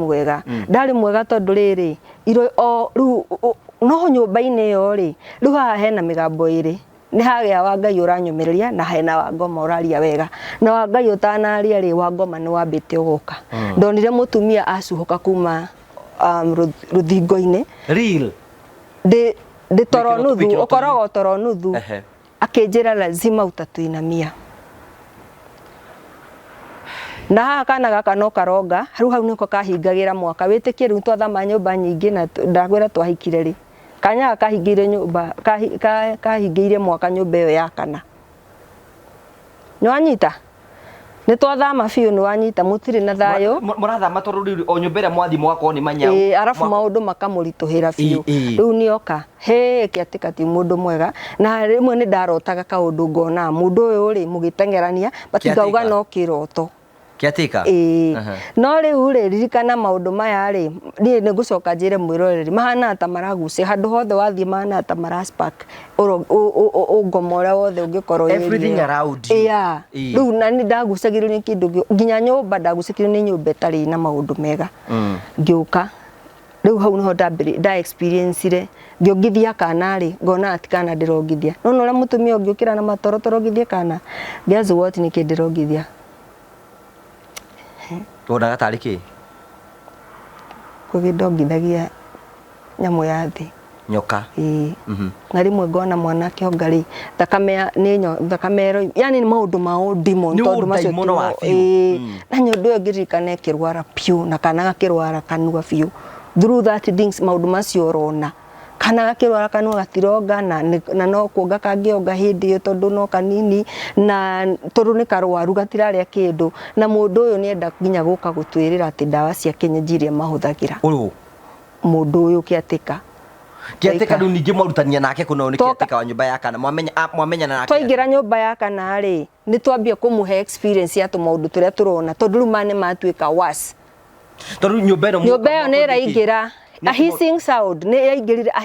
mwega tondu riri iro riu no nyumba-ini iyo ri riu haha hena migambo iri ni hagia wa Ngai uranyumiriria na hena wa ngoma uraria wega na wa Ngai utanaria ri wa ngoma ni wambite uguka ndonire mutumia acuhoka kuma ruthingo-ini real ndi toro nuthu ukorogo toro nuthu akinjira lazima utatuinamia na haha kana gaka no karonga riu hau niko kahingagira mwaka witikie riu twathama nyumba nyingi na ndagwira twahikire ri kanya kahingire nyumba kahingire mwaka nyumba iyo ya kana nwanyita ni twathama biu ni wanyita mutiri na thayo murathama tondu riu o nyumba ira mwathi mwako ni manyau arafu maundu makamurituhira biu riu nioka kiatika ti mundu mwega na rimwe ni ndarotaga kaundu ngona mundu uyu ri mugitengerania batigauga no kiroto Kiatika no riu ri ririkana maundu maya ri ni ngucoka njire mwiroreri mahana ta maragucia handu hothe wathie mahana ta maraspark ungomora wothe ungikorwo everything around you riu na ni ndagucagirio ni kindu nginya nyumba ndagucagirio ni nyumba itari na maundu mega ngiuka riu hau no nda experience ire ngĩongithia kana ri ngona ati kana ndirongithia no ria mutumia ngiukira na matorotoro ngithie kana guess what ni kindirongithia Wonaga tarĩ kĩ? Kũgĩndongithagia nyamũ ya thĩ. Nyoka. Na rĩmwe ngona mwanake onga-rĩ thakame yani nĩ maũndũ ma demon tondũ macio na nyũndũ ĩyo ngĩririkana ĩkĩrwara biũ na kana gakĩrwara kanua biũ through that things maũndũ macio ũrona kana gakĩrwara kanua gatironga na no kuonga kangĩonga hĩndĩ ĩyo tondũ no kanini na tondũ nĩ karwaru gatirarĩa kĩndũ na mũndũ ũyũ nĩenda nginya gũka gũtwĩrĩra atĩ ndawa cia kienyeji iria mahũthagĩra mũndũ ũyũ Kiatika rĩu ningĩ mwarutania nake kũna nĩ Kiatika wa nyũmba ya kana mwamenyana nake twaingĩra nyũmba ya kana rĩ nĩ twambia kũmũhe experience ya tũmaũndũ tũrĩa tũrona tondũ rĩu mane matuĩka worse tondũ nyũmba ĩyo nĩ ĩraingĩra a hissing sound ni yaingirire a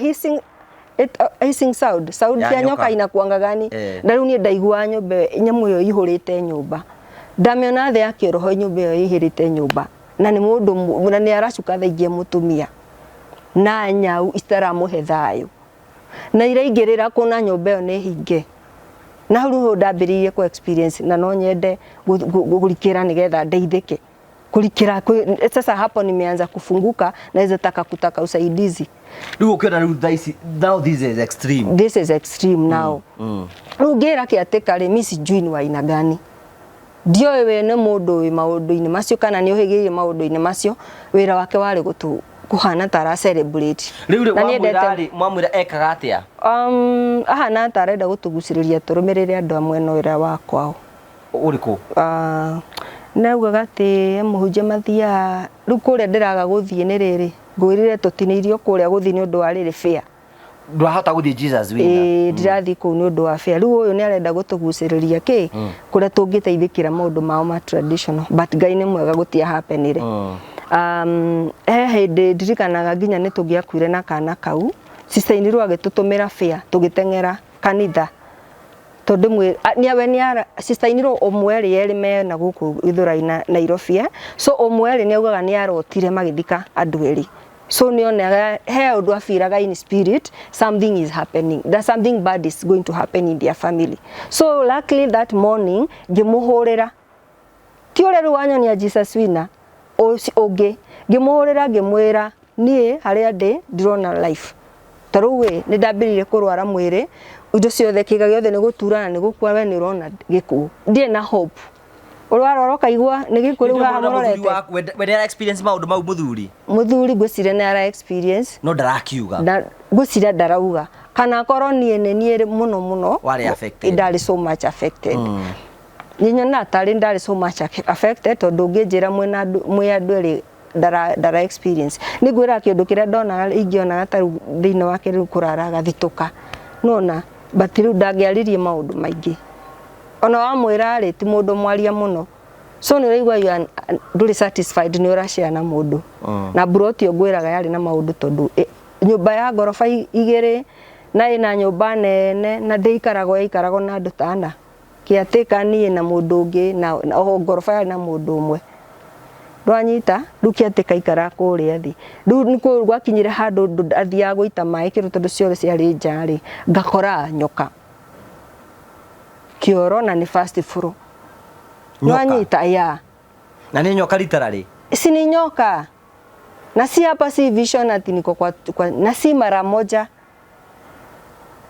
hissing sound ya nyoka inakuanga gani na riu ni ndaigua nyumba nyamu yo ihurite nyumba ndamiona the akiroho nyumba yo ihirite nyumba na ni mundu na ni aracuka thaingie mutumia na nyau istaramuhe thayo na iraingirira kuna nyumba yo ni hinge na riu ndambiririe ku experience na no nyende gurikira nigetha ndeithike kulikira sasa hapo nimeanza kufunguka naweza kutaka usaidizi riu ukiona riu now this is extreme now riu ngira Kiatika ri mimi sijui ni wa aina gani ndio wewe ne mundu wi maundu-ini macio kana ni uhigirie maundu-ini macio wira wake wari kuhana tara celebrate riu mwamwira ekaga atia ahana tarenda gutuguciriria turumirire andu amwe no wira wakwao uriku naugaga ati muhunjia mathia riu kuria ndiraga guthie ni riri ngwirire tutiniirio kuria guthie ni undu wa riri fair ndwahota guthie Jesus wina ndirathi ku ni undu wa fair riu uyu ni arenda gutuguciriria ki kuria tungiteithikira maundu mao ma traditional but Ngai ni mwega gutia happenire hindi ndirikanaga nginya ni tungiakuire na kana kau sistainirwo agitutumira fair tugitengera kanitha tondu mwe niawe ni ara sistainirwo omweri yeri me na guku Githurai Nairobi so omweri ni augaga ni arotire magithika andu eri so ni onaga he undu afiraga in spirit something is happening that something bad is going to happen in their family so luckily that morning ngimuhurira ti ure ruwanyonia Jesus wina oge ngimuhurira ngimwira nie haria ndi ndirona life taruwe ni ndambirire kurwara mwiri indo ciothe kiga giothe ni guturana ni gukua we ni urona gikuo ndie na hope urwara kaigua ni gikuo riu haha murorete we did experience maundu mau muthuri gwicire ni ara experience no ndarakiuga na gwicire ndarauga kana korwo nie muno wari affected ndari so much affected ninyona tari ndari so much affected tondu nginjira mwe andu eri dara experience ni gwira kindu kiria ndona ingiona taru thiini wake riu kurara gathituka nona but riu ndangiaririe maundu maingi ona wamwira ri ti mundu mwaria muno so ni raigua nduri satisfied ni urashare na mundu na broti ngwiraga yari na maundu tondu nyumba ya gorofa igiri na ina nyumba nene na ndikarago na andu tana Kiatika nie na mundu ungi na gorofa yari na mundu umwe rwanyita riu Kiatika ikara kuria thi riu niko gwakinyire handu athia guita mai kiru tondu ciothe ciari njari ngakora nyoka kioro na ni first floor rwanyita ya na ni nyoka literally si ni nyoka na si hapa si vision ati niko kwa na si mara moja.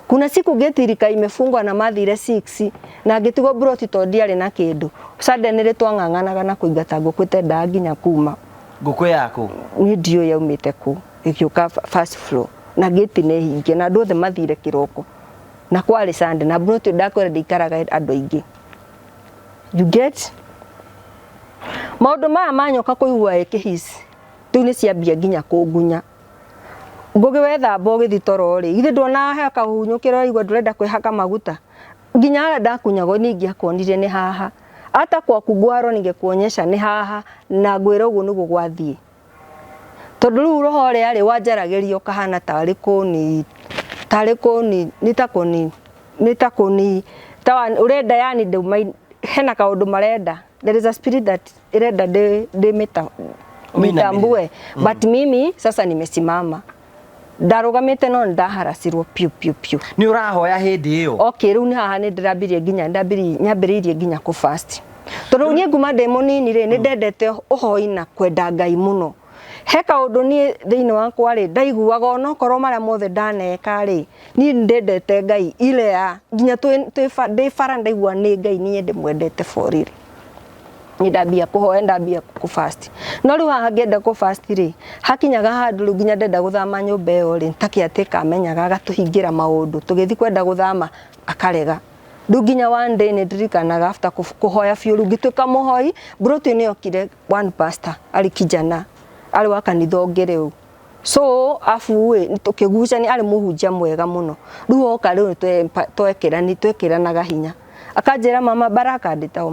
Kuna siku geti ilika imefungwa na mathire 6 na getigo broti to ndiari na kindu suddenly twang'ang'anaga na kuingata ngukwite ndanginya kuma nguku yako ni ndio yaumite ku ikiuka first floor na geti ne hinge na ndothe mathire kiroko na kwari Sunday na broti ndakwere ndikaraga andu aingi you get maundu maya manyoka kuigua ikihisi tu ni ciambia nginya kungunya ngugi wethamba ugithitoro ri ithe ndona haka hunyukira igwa ndurenda kwihaka maguta nginya ara ndakunyago ningi akonire ni haha hata kwa kugwaro ningekuonyesha ni haha na ngwira uguo niguo gwathie tondu riu roho ria ri wanjaragirio kahana tari kuni nitakuni tawa urenda yani hena kaundu marenda. There is a spirit that irenda de mitambue but mimi sasa nimesimama ndarugamite no ndaharacirwo piu ni urahoya hindi iyo. Okay, riu ni haha ni ndirambirie nginya nyambiririe nginya ku fast tondu nie nguma munini ri ni ndendete uhoi na kwenda Ngai muno. He kaundu ni thiini wakwa ri ndaiguaga ona korwo maria mothe ndaneka ri ni ndendete Ngai ile ya nginya ndi fara ndaigua ni Ngai ni ndimwendete for real. Ni ndambia kuhoya ndambia ku fast no riu haha ngenda ku fast ri hakinyaga handu riu nginya ndenda guthama nyumba iyo ri ntakiatika amenyaga agatuhingira maundu tugithi kwenda guthama akarega. Riu nginya one day ni ndirikanaga after kuhoya fiu riu ngituika muhoi brotu ni okire one pastor ari kijana ari wa kanitha ngere so afu tukigucani ari muhunjia mwega muno riu oka riu twekiranaga hinya akanjira mama Baraka nditao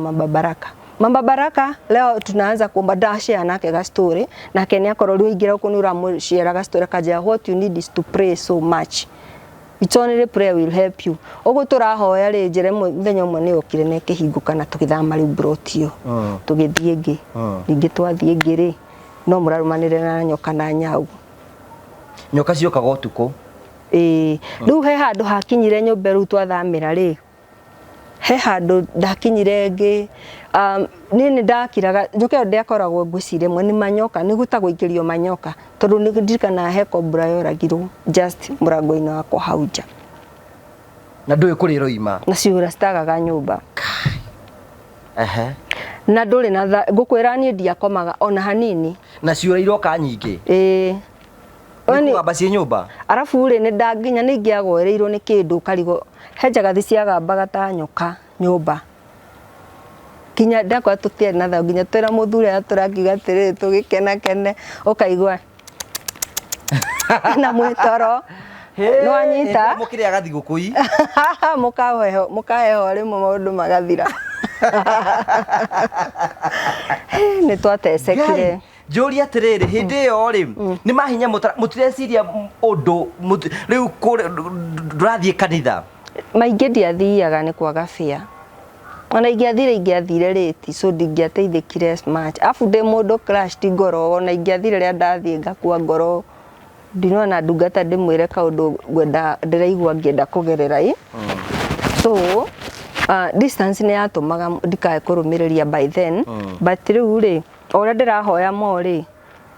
Mama Baraka leo tunaanza kuomba dashia nake ga story na kenya korori ingira uko ni uramushare ga story kaja what you need is to pray so much. It's only prayer will help you. Ogo turahoya ri njire muthenya umwe ni okire ne kihinguka na tukithama riu brotio tugithie ngi ningi twathie ngiri no murarumanire na nyoka na nyau. Nyoka ciokaga utuku riu he handu hakinyire nyumba riu twathamira ri he handu ndakinyire ngi nini ndakiraga nyoka ndiakoragwo ngwicire mwe ni manyoka ni gutagwo ingirio manyoka tondu ni ndirikana he kobra yoragirwo just murango-ini wakwa hauja na ndui kuriro ima na ciura citagaga nyumba na nduri na ngukwira ni ndiakomaga ona hanini na ciura iroka nyingi oni baci nyumba arafu ri ni ndanginya ni ngiagoreirwo ni kindu karigo hejaga thi ciagambaga ta nyoka nyumba kinya ndakwa tutie na tha nginya twira muthuri aturakiga atiri tugikena kene ukaigwa na mwitoro no anyita mukire agathi gukui mukaheho rimwe maundu magathira ni twatecekire Jori atiriri hindi iyo ri ni mahinya mutireciria undu riu ndurathie kanitha maingi ndiathiaga ni kwaga fia ona ingiathire riti so ndingiateithikire as much afu ndi mundu crash ti ngoro ona ingiathire ria ndathie ngakua ngoro ndinona ndungata ndimwire kaundu ngwenda ndiraigua ngienda kugerera so distance ni yatumaga ndikae kurumiriria by then but riu ri ora ndirahoya mo ri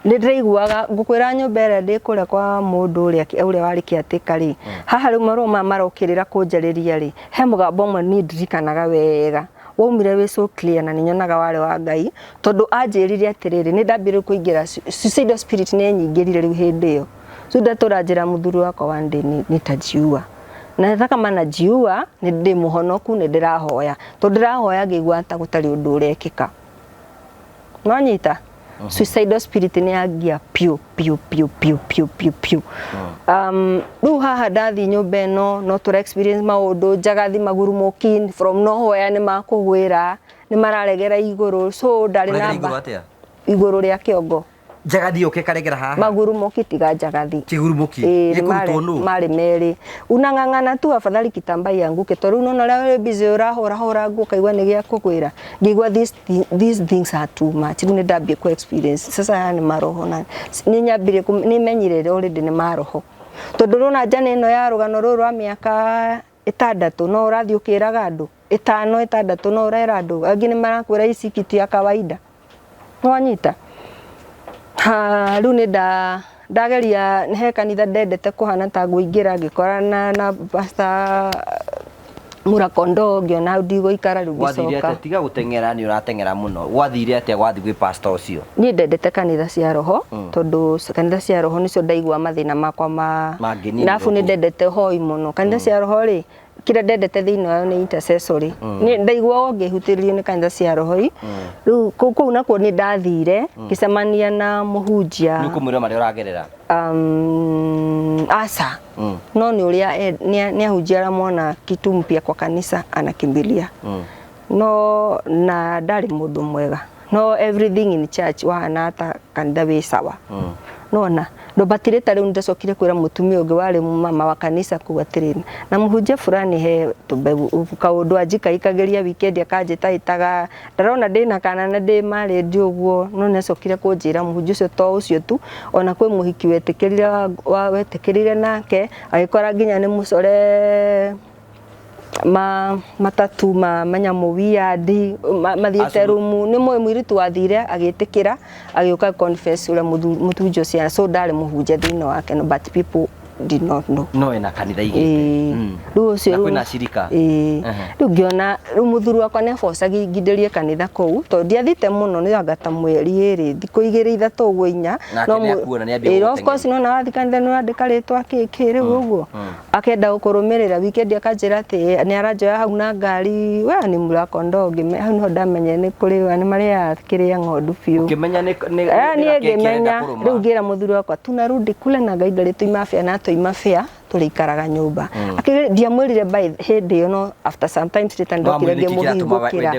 ni ndiraiguaga ngukwira nyumba ira ndikure kwa mundu uria wari kiatika ri haha riu maroma marokirira kunjariria ri he mugambo mwe ni ndirikanaga wega waumire wi so clear na ninyonaga wale wa Ngai tondu anjirire atiriri ni ndambire kuingira suicidal spirit ni nyingirire riu hindi iyo so ndaturajira muthuri wakwa one day nitajiua na thaka mana jiua ni ndi muhonoku ni ndirahoya tondu ndirahoya ngigwa ta gutari undu urekika nwanyita suicidal spirit ni agia piu riu haha ndathi nyumba ino no tura experience maundu njagathi maguru mokin from nowhere ni makugwira ni mararegera iguru so ndari namba iguru ria kiongo njagathi uke karegera haha maguru mokitiga njagathi kiguru moki gikurutwo nu mari meri unangangana tu afadhali kitambai yangu ketoru no na busy hora ngukaigwa ni gia kugwira ngigwa these things are too much ni ndambie ku experience sasa ni maroho na ni nyambire ni menyirere already ni maroho tondu rona jana ino ya rugano ruru wa miaka 6 no urathi ukiraga andu 5 no urera andu angi ni marakwira ici kitu ya kawaida no anyita riu ni ndageria he kanitha ndendete kuhana ta nguingira ngikorana na pastor Murakondo ngiona ndigũikara riu ngicoka wathire ate tiga gutengera ni uratengera muno wathire ate gwathi gwi pastor ucio ni ndendete kanitha cia roho tondu kanitha cia roho nicio ndaigua mathina makwa nafu ni ndendete hoi muno kanitha cia roho ri kira ndendete thiini wayo ni intercessory ni ndaigua ngihutirio ni kanitha cia roho riu kuu nakuo ni ndathire ngicemania na muhunjia ni kumwira mari uragerera asa no ni uria ni ahunjia mwana kitu mpya kwa kanisa anakimbilia no na ndari mundu mwega no everything in church wahana ta kanitha wi sawa nona ndo batireta riu ndacokire kwira mutumia ungi wari mama wa kanisa kuatirina na muhunjia fulani he tumbegu kaundu ajika ikageria weekend akanjita itaga ndarona ndina kana na ndi mari ndi uguo no necokire kunjira muhunjia ucio to ucio tu ona kwi muhiki wetikirire nake agikora nginya ni mucore matatu manyamu wiadi mathiete rumu ni mwiritu wathire agitikira agioka confess ule muthunjo cia so ndari muhunjia thina wake no but people did not know no ena kanitha igite riu ucio na kwina shirika riu ngiona riu muthuru wakwa ne force gindirie kanitha kou to ndiathite muno ni agata mweri eri thiku igiri ithatu uguo inya no of course no na wathi kanitha no andikaritwa kiri uguo akenda gukurumirira weekend akanjira ati ni aranjoya hau na ngari we ni murako ndogi hau no ndamenye ni kuri wa ni maria kiria ng'ondu biu ukimenya ni ngimenya riu ngira muthuru wakwa tunarudi kule na gaidari tuimafia na tuimafia tulikaraga nyumba akiria mwirire by hindi yo no after sometimes ndokire ngemuhingukira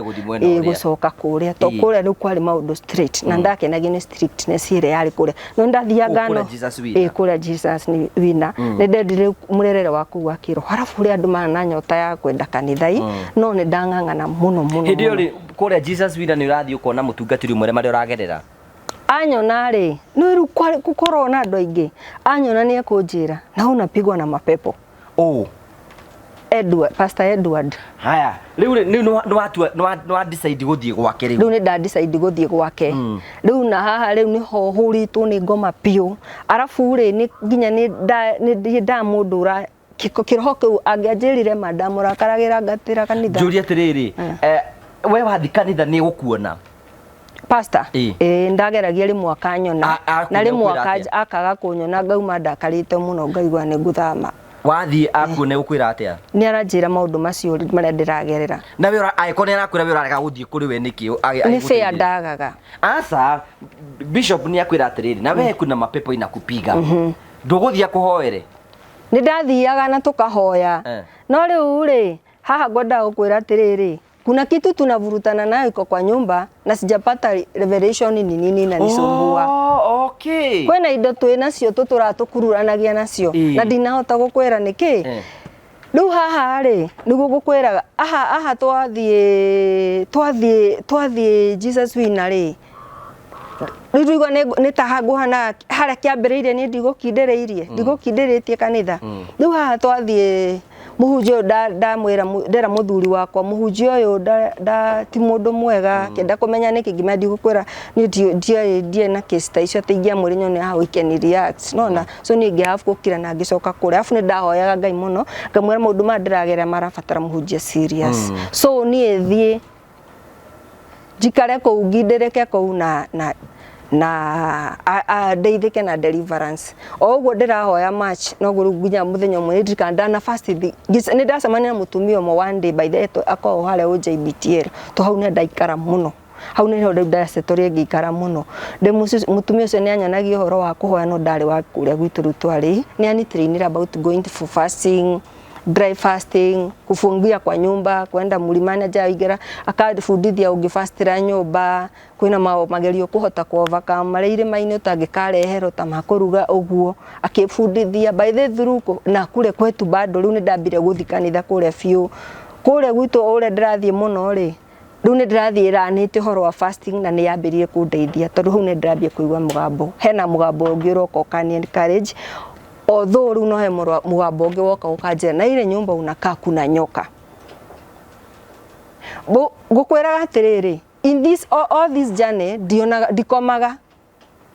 gucoka kuria to kuria riu kwari maundu straight na ndakenagi ni strictness ire yari kuria no ndathiaga no kuria Jesus ni wina ni ndendire murerere waku wakiro harafu uri andu mana nyota ya kwenda kanithai no ni ndang'ang'ana muno hindi yo kuria Jesus wina ni urathi ukona mutungatiri mwere mari uragerera anyona ri no riu kukorwo na andu aingi anyona ni akunjira na unapigwa na mapepo Pastor Edward haya riu no decide guthie gwake riu ni nda decide guthie gwake riu na haha riu ni ho huritwo ni ngoma piu arafu ri ni nginya ni nda mundu ura kiroho kiu angianjirire madamu rakaragira ngatira kanitha njuri atiriri we wathi kanitha ni gukuona Pastor ndageragia rimwe akanyona na rimwe akaga kunyona ngauma ndakarite muno ngaigwa ni nguthama wathi akuone gukwira atia ni aranjira maundu macio maria ndiragerera na we aikone arakwira we urarega guthie kuri we niki ni fair ndagaga asa bishop ni akwira atiriri na we kuna mapepo inakupiga nduguthia kuhoere ni ndathiaga na tukahoya no riu ri haha ngwenda gukwira atiriri kuna kitu tunavurutana nayo kwa nyumba na sijapata revelation ni nini na nisumbua okay kwena indo twinacio turatukururanagia nacio na ndinahota gukwira niki riu haha ri niguo gukwiraga aha twathie Jesus wina ri Ndigwa ni tahanguhana haria kiambiriire ni ndigukindiritie kanitha riu haha twathie muhunjio ndamwira ndera muthuri wakwa muhunjio uyu ti mundu mwega kenda kumenya niki ngima ndigukwira ni die na case ta icio teingia murinyo ni how we can react nona so ni ngihave gukira na ngicoka kure afu ni ndahoyaga Ngai muno ngamwira maundu ma ndiragerera marabatara muhunjia serious so ni ethie jikare ko ngindereke ko na ndeithike na deliverance oguo ndirahoya match no gurugunya muthenya mwe ndikanda na fast ni ndacemania na mutumia mo one day by the way akao hale OJBTL to hau ne ndaikara muno hau ne ho ndasetore ngikara muno de mutumia ucio ni anyanagia horo wa kuhoya no ndari wa kuria gwitu rutwari ni ani trained about going for fasting dry fasting kufungia kwa nyumba kwenda mulimani ajaigera akadifundithia ungifastira nyumba kwina magerio kuhota kuovaka mareire maini utangikareherwo ta makuruga uguo akifundithia by the through na kure kwetu bado riu ni ndambire guthikanitha kure fiu kure gwitu ure ndirathie muno ri riu ni ndirathie ranite horo wa fasting na ni yambirie kundeithia tondu hu ni ndambie kuigwa mugambo hena mugambo ungi urokokania encourage although riu no he mugambo ungi woka ukanjira na ile nyumba unakaa kuna nyoka gukwiraga atiriri in this all this journey ndikomaga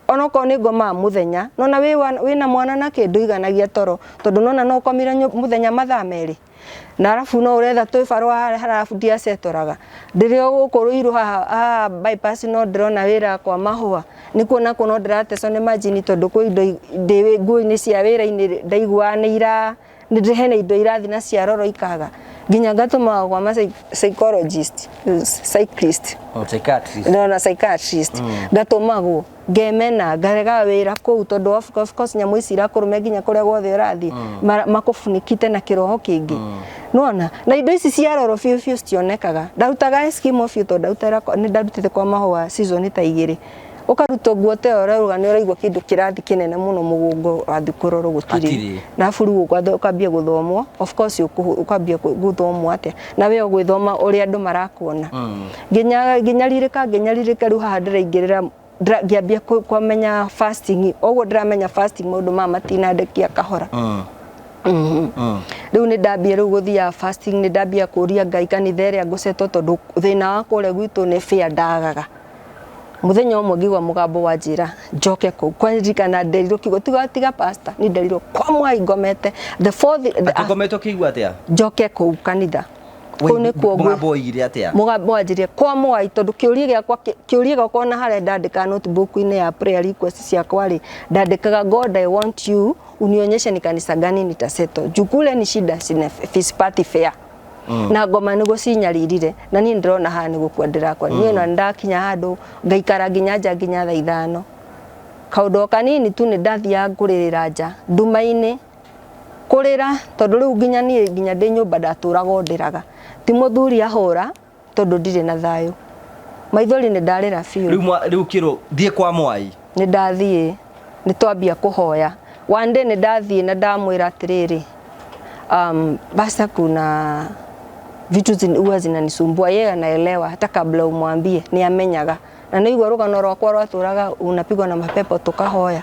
onoko ni ngoma muthenya nona wina mwana na kindu iganagia toro tondu nona no komira muthenya mathaa meri na arafu no uretha twibarwa harafu dia setoraga ndirio gukuruiru haha bypass no ndrona wira kwa mahua nikuona kuno ndirateso ni majini tondu ku indo ndi ngui ni cia wira ini ndaigua ni ira ndihene indo irathi na cia roro ikaga Ginya gatuma kwa ma psychologist, psychiatrist. Psychiatrist. Na psychiatrist. Gatumago ngemena garega wira ku tondu of course nyamu ici irakurume ginya kuria guothe urathi makufunikite na kiroho kingi. Nona na indo ici cia roro fiu cionekaga. Ndarutaga Eskimo fiu tondu ndarutira ni ndarutite kwa mahua season ta igiri. Ukaruta guote ora ruga ni uraigwa kindu kirathi kinene muno mugongo athikuroro gutiri na furu ukambia guthomwo of course ukambia guthomwo atia na we gwithoma uri andu marakuona ginya ririka ru haha ndiraingirira ngiambia kumenya fasting oguo ndiramenya fasting maundu matinandekia kahora riu ni ndambia riu guthia fasting ni ndambia kuria Ngai kanitha iria ngucetwo tondu thina wa kure gwitu ni fear ndagaga muthenya umwe ngigwa mugambo wa njira njoke ku kwanjikana nderirwo kigo tiga pastor ni nderirwo kwa mwai ngomete the fourth ngometo kigwa atia njoke ku kanitha kune kuo mugambo ire atia mugambo wa njira kwa mwai tondu kiuria gakwa na hare ndandika notebook ini ya prayer request ciakwa ri ndandikaga God I want you unionyeshe ni kanisa gani nitaseto jukule ni shida sina fees party fair na ngoma nigo cinyaririre na ni ndirona ha ni gukwa ndirakwa ni no ndakinya handu ngaikara ginya nja ginya thaa 5 kaundo kanini tu ni ndathia nguririra nja ndumaini kurira tondu riu ginya ndi nyumba ndaturaga ndiraga ti muthuri ahura tondu ndire na thayo maithori ni ndarira fiu riu kiro thie kwa mwai ni ndathie ni twambia kuhoya one day ni ndathie na ndamwira atiriri basta kuna vitu huwa zinanisumbua yeye anaelewa hata kabla umwambie ni amenyaga na nĩigua rugano rwakwa rwaturaga unapigwa na mapepo tukahoya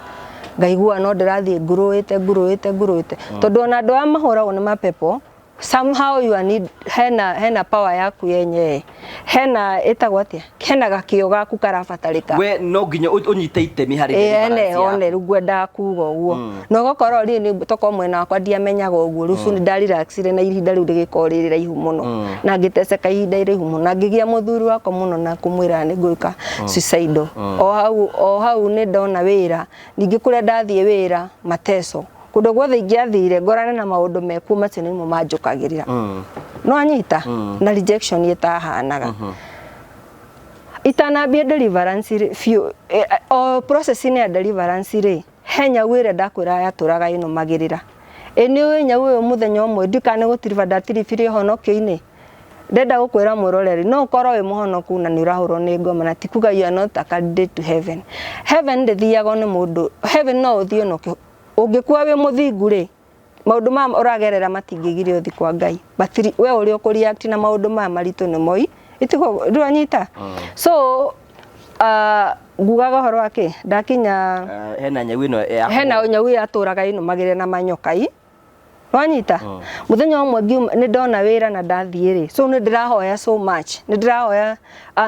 ngaigua no ndirathie nguruite tondu ona andu amahoragwo ni mapepo somehow you need hena power yaku yenye hena etagwatia hena gakio gaku karabatarika we no nginya unyite itemi hari deliverance one rugwenda kuga uguo no gokoro ri ni toko mwena wakwa ndiamenyaga uguo rufu ni ndarelaxire na ihinda riu rigikorira ihu muno na ngiteseka ihinda irihu muno na ngigia muthuri wakwa muno na kumwira ni ngwika suicide o hau ni ndona wira ningi kuria ndathie wira mateso kundu gwothe ingiathire ngorane na maundu meku matene mo manjukagirira no anyita na rejection yetahanaga itanambia deliverance few o process ni ya deliverance ri henya wire ndakwira yaturaga ino magirira eni wenya we muthenya umwe ndikane gutiriva ndatirifire honokio-ini ndenda gukwira muroreri no korwo we muhonoku na ni urahurwo ni ngoma na tikuga you are not a candidate to heaven ndithiago ni mundu heaven no uthio no ungikuwa we muthingu ri maundu ma uragerera matingigire uthi kwa Ngai batiri we uri ukureact na maundu ma maritu ni moi itiko ndwanyita so ngugaga horo ake ndakinya hena nyau ino hena nyau yaturaga ino magire na manyokai wanyita muthenya umwe ni ndona wira na ndathie ri so ni ndirahoya so much ni ndirahoya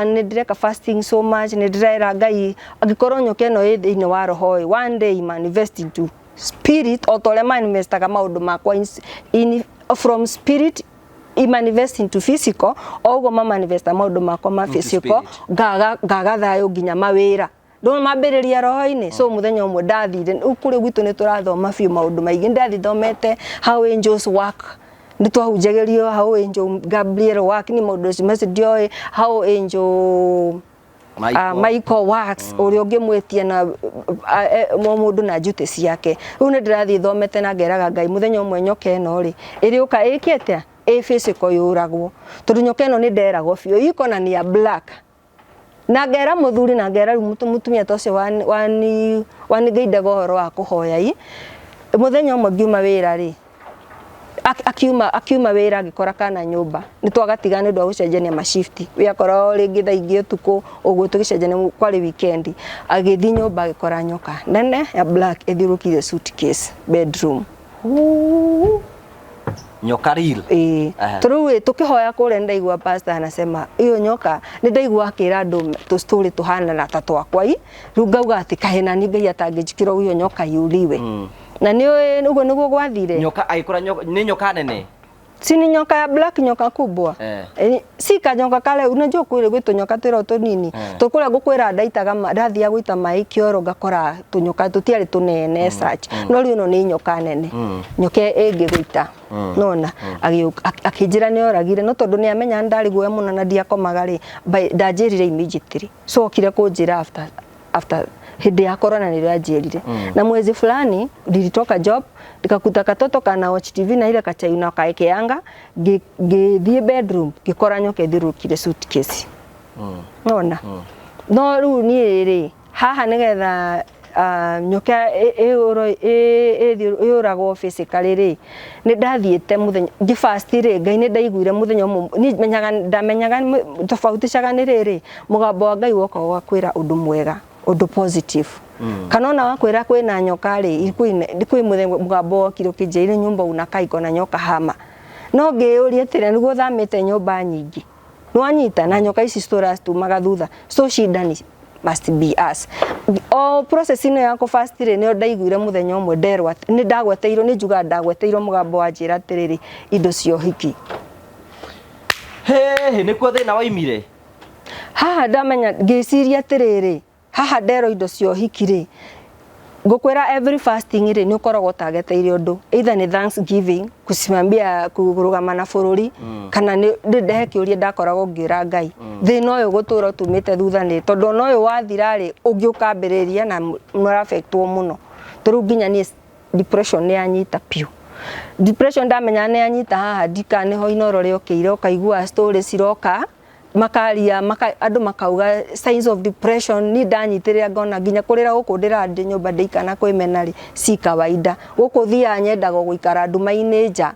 ni ndireka fasting so much ni ndiraira Ngai agikorwo nyoke no ithini wa roho one day manifest into spirit otole manifestaga maundu makwa in from spirit manifest into physical ogo manifesta maundu makwa ma physical gaga thayo ginya mawira ndo mambiriria roho-ini so muthenya umwe ndathire ukuri gwitu ni turathoma fiu maundu maingi ndathithomete how angels work ni twahunjagirio how angel Gabriel work ni maundu message dio how angel Michael works uri ungimwetia na mundu na njute ciake riu ni ndirathie thomete na ngeraga Ngai muthenya umwe nyoke no ri iri uka ikete physical yuragwo tondu nyoke no ni nderagwo fiu ikona ni ya black na ngera muthuri na ngera mutumia tocio wani geide gohoro wa kuhoya i muthenya umwe ngiuma wira ri akiuma wira agikora kana nyumba ni twagatiga ni ndwa gucenjania ma shift we akora ringi thaingi utuku uguo tugicenjania kwari weekend agithi nyumba agikora nyoka nene ya black ethirukire suitcase bedroom nyoka real turu tukihoya kure ndaigua pastor anasema iyo nyoka ni ndaigua akira andu tu story tuhana na tatwakwa i riu ngauga ati kahena ni Ngai atangijikira iyo nyoka yuriwe na ni uguo niguo gwathire nyoka aikora ni nyoka nene si ni nyoka ya black nyoka kubwa si ka nyoka kale unajua kwire gwitu nyoka twira tunini tukura gukwira ndaitaga ndathia gwita mai kioro ngakora tunyoka tutiari tunene search no riu no ni nyoka nene nyoka ingi gwita nona akijira ni oragire no tondu ni amenya ndari guoya muno na ndiakomaga ri ndanjirire immediately so okire kunjira after hindi ya corona ni ranjirire na mwezi fulani nilitoka job nikakuta katoto kana watch TV na ile kachaina kaekeanga ngithie bedroom ngikora nyoka thirukire suitcase nona no riu ni ri haha nigetha nyoka ĩũragwo physically ri ni ndathiĩte muthenya ngifast ri Ngai ni ndaiguire muthenya ni ndamenyaga tofautishaga ni riri mugambo wa Ngai woka wakwira undu mwega undu positive kana ona wakwira kwina nyoka ri kwi mugambo wa kiro kinjeire nyumba unakaa iko na nyoka hama no ngiurie tire niguo thamite nyumba nyingi nwanyita na nyoka ici stories tu magathutha so shidani must be us process ino ya fast ri ni ndaiguire muthenya umwe nderwa ni ndagweteirwo ni juga ndagweteirwo mugambo wa njira tiriri indo cio hiki ni kwa thina waimire haha ndamenya ngiciria tiriri haha ndero indo cio hiki ri ngukwira every fasting ri ni ukoragwo tageteire undu either ni Thanksgiving kusimambia kurugama na bururi kana ni ndehe kiuria ndakoragwo ngira Ngai thina uyu gutura utumite thutha ni tondu no uyu wathira ri ungiukambiriria na no affectwo muno turu nginya ni depression ni anyita piu depression ndamenya ni anyita haha ndika ni ho inoro ri okeire ukaigua stories ciroka makaria andu makauga signs of depression ni ndanyitire ngona nginya kurira guku ndirandi nyumba ndeikana kwimena ri si kawaida guku thia nyendaga guikara nduma-ini nja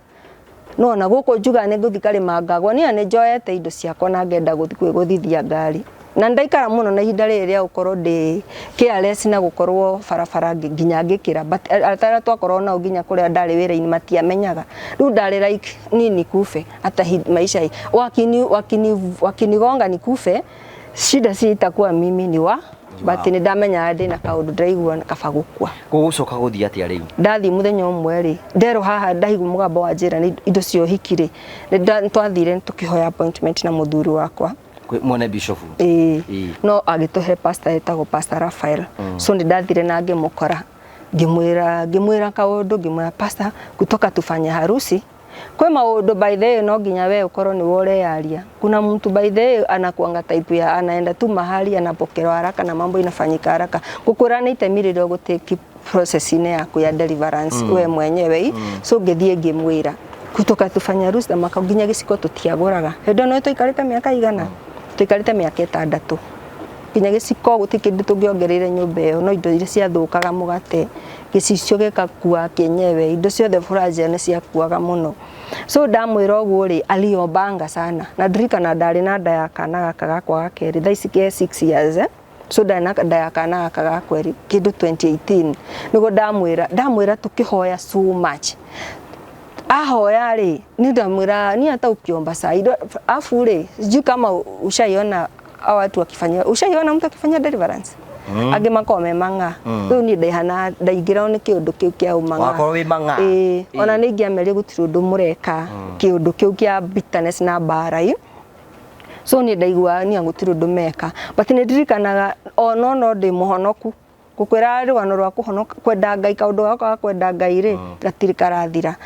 nona guku njuga ni nguthikari mangagwa ni ane njoete indo ciakwa na ngenda guthithia ngari na ndaikara muno na ihinda riria ukorwo ndi careless na gukorwo barabara nginya ngikira but atara twakorwo na nginya kuria ndari wira-ini matiamenyaga riu ndari like nini kufe hata maisha wakinigonga nikufe shida si itakuwa mimi ni wa but ni ndamenya ndina kaundu ndaigua kabagukwa gugucoka guthia atia riu ndathi muthenya umwe ri ndero haha ndaigua mugambo wa njira ni indo cio hikire ni twathire tukihoya appointment na muthuri wakwa mwene bishop no agituhe pastor etagwo Pastor Raphael so ni ndathire na ngimukora ngimwira kaundu ngimwira pastor kutoka tufanye harusi kwa maundu by the way no nginya we ukorwo ni wore yaria kuna mtu by the way anakuanga type ya anaenda tu mahali anapokelwa haraka na mambo inafanyika haraka kukurana itemirire guteki process ine yaku ya deliverance we mwenyewe so ngithie ngimwira kutoka tufanye harusi na makaginya giciko tutiaguraga hendo no tuikarite miaka igana tuikarite miaka 6 kinya giciko gutikindu tungiongereire nyumba iyo no indo iria ciathukaga mugate gicicio gikakua kenyewe indo ciothe furaja ni ciakuaga muno so ndamwira uguo ri aliombanga sana na ndirikana ndari na nda ya kana gaka gakwa gakeri thaici ke 6 years so ndana nda ya kana gaka gakweri kindu 2018 nigo ndamwira tukihoya so much ahoya ri ni ndamwira ni hata ukiomba saido afu ri sijui kama ushaiona watu wakifanya ushaiona mtu akifanya deliverance age makome manga riu ni ndaihana ndaingirwo ni kiundu kiu kia umanga wakorwo wi manga ona ni ngiameria gutiri undu mureka kiundu kiu kia bitterness na barai so ni ndaigua ni gutiri undu meka but ni ndirikanaga no ndi muhonoku gukwira rwano rwa kuhonoka kwenda Ngai kaundu gaka kwenda Ngai ri gatiri karathira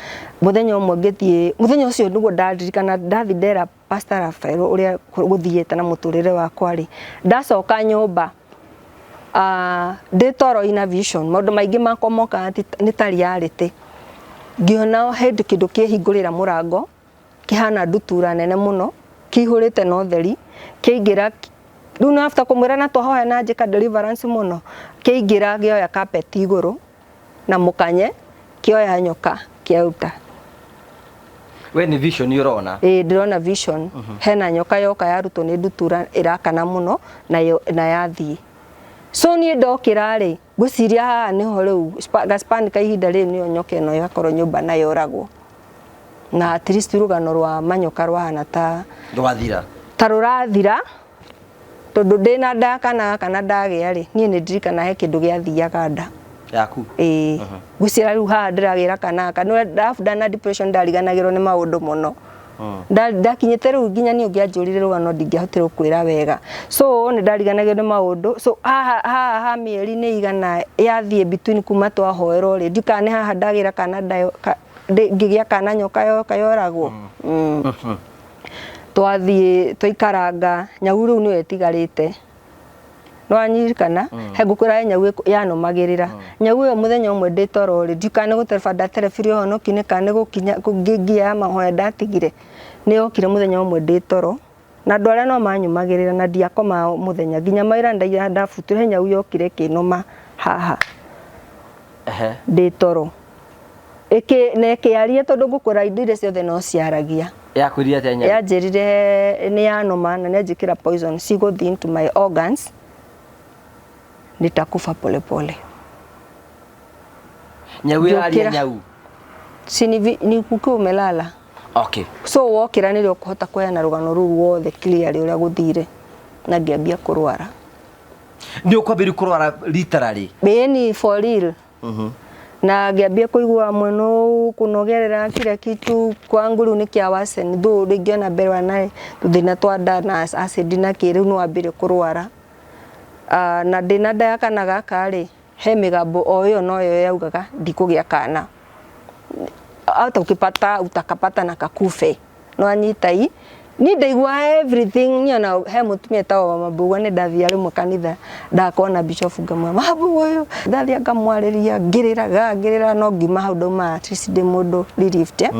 muthenya umwe ngithie muthenya ucio ndugo ndirikana ndathi ndera Pastor Raphael uria guthiete na muturire wakwa ri ndacoka nyumba ndetoro ina vision maundu maingi makomoka ni ta reality ngiona head kindu kihingurira murango kihana ndutura nene muno kihurite no theri kiingira riu na after kumwira na twahoya na njika deliverance muno kiingira gioya carpet iguru na mukanye kioya nyoka kiauta we ni vision urona ndirona vision hena nyoka yoka yaruto ni ndutura irakana muno na yathii so ni ndokira ri guciria haha niho riu Gaspar ka ihinda ri ni nyoka ino yakorwo nyumba na yoragwo na at least rugano rwa manyoka rwahana ta rurathira tondu ndina nda kana ndagia ri ni ndirikana he kindu giathiaga nda yaku gucira riu haha ndiragira kana ndana depression ndariganagirwo ni maundu muno ndakinyite riu nginya ni ungianjurire rugano ndingihotire kwira wega so ni ndariganagirwo ni maundu so haha mieri ni igana yathie between kuma twahoerwo ri ndikane haha ndagira kana ngigĩa kana nyoka kayoragwo twathie twikaranga nyau riu niwe tigarite no anyirikana he ngukura nyau yanomagirira nyau yo muthenya umwe nditorori ndikane gutereba ndaterebirio hono kine kane gukinya ngingia mahoya ndatigire ni okire muthenya umwe nditoro na andu aria no manyumagirira na ndiakoma muthenya nginya maira ndaira ndafuture nyau yokire kinoma haha nditoro neke arie tondu ngukura indire ciothe no ciaragia yakwiria tenya yanjirire ni yanoma na njikira poison cigothi into my organs nitakufa pole pole nyau yaria nyau ni kuku umelala okay so wokira nile ukuhota kweana rugano ruru wothe clearly uria guthire na ngiambia kurwara ndio kwambiri kurwara literally beni for real na ngiambia kuigua mweno kunogerera kile kitu kwangu riu nikia waseni ndu ringiona mbere nae tuthina twanda na acid na kiriu no ambire kurwara na ndina nda yakana gaka ri he migambo o yo no yo yaugaga ndikugia kana hata ukipata utakapata na kakufe no anyitai ni ndaigua everything nyona he mutumia tawo mabuga ni ndathia rimwe kanitha ndakona bishop ngamwa mabu uyu ndathia ngamwariria ngirira no ngima hau ndauma atisi ndi mundu relieved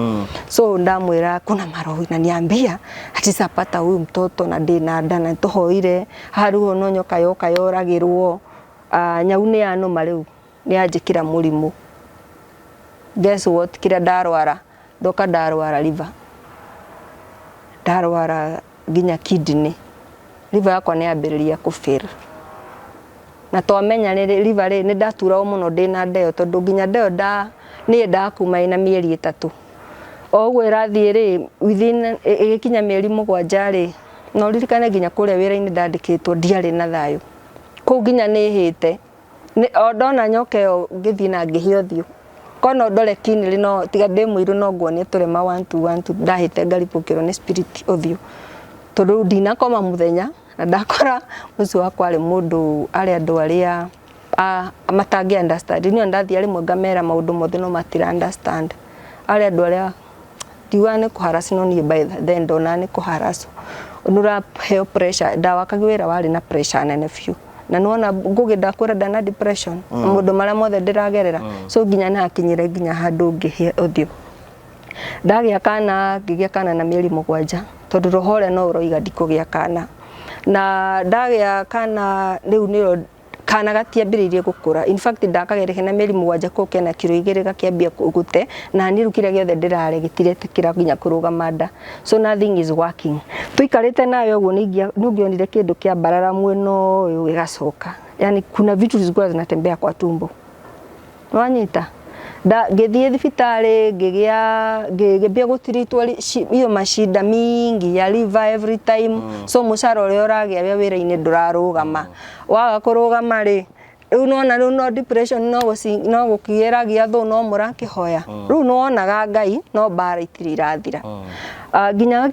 so ndamwira kuna marohi na niambia ati sapata huyu mtoto na ndina nda na tuhoire haruo no nyoka yoka yoragirwo nyau ni yanoma riu ni anjikira murimu guess what kira ndarwara ndoka ndarwara liver ndarwara ginya kidney liver yakwa ni ambiriria kufail na twamenya ni liver ni ndatura muno ndina ndeo tondu ginya ndeo ni ndakuma ina mieri 3 ogwe rathie ri within igikinya mieri 7 ri no ririkane ginya kuria wira-ini ndandikitwo ndiari na thayo ku ginya ni hite ni ndona nyoka yo ngithii na ngihio thiu kono ndore kinili no tiga ndi mwiru no nguonie turema 1 ndahite ngaripukirwo ni spirit othiu tondu ndina koma muthenya na ndakora mucio wakwa ari mundu ari andu aria matangi understand ni ndathia rimwe ngamera maundu mothe no matira understand ari andu aria diwa ni kuharasi no ni by then ndona ni kuharasu nura heo pressure ndawa kagwira wari na pressure nene few na nona ngugi ndakwira ndana depression mundu mara mothe ndiragerera so ginya na kinyire ginya handu ngihie uthio ndagia kana ngigia kana na mieri 7 tondu rohore no uroiga ndikugia kana na ndagia kana riu niro kana gatiambiririe gukura in fact ndakagereke na mieri 7 kuke na kilo 2 gakiambia gute na nirukire giothe ndirare gitiretikira ginya kurugama nda so nothing is working tuikarite nayo uguo ningionire kindu kia barara mweno uyu igacoka yani kuna vitu zilikuwa zinatembea kwa tumbo wanyita ngithie thibitari ngigia gutiritwa iyo mashida mingi ya liver every time so mucaro uri uragia wira-ini ndurarugama waga kurugama ri riu nona riu no depression no gukigeragia thu no murakihoya riu nonaga Ngai no bara itiri irathira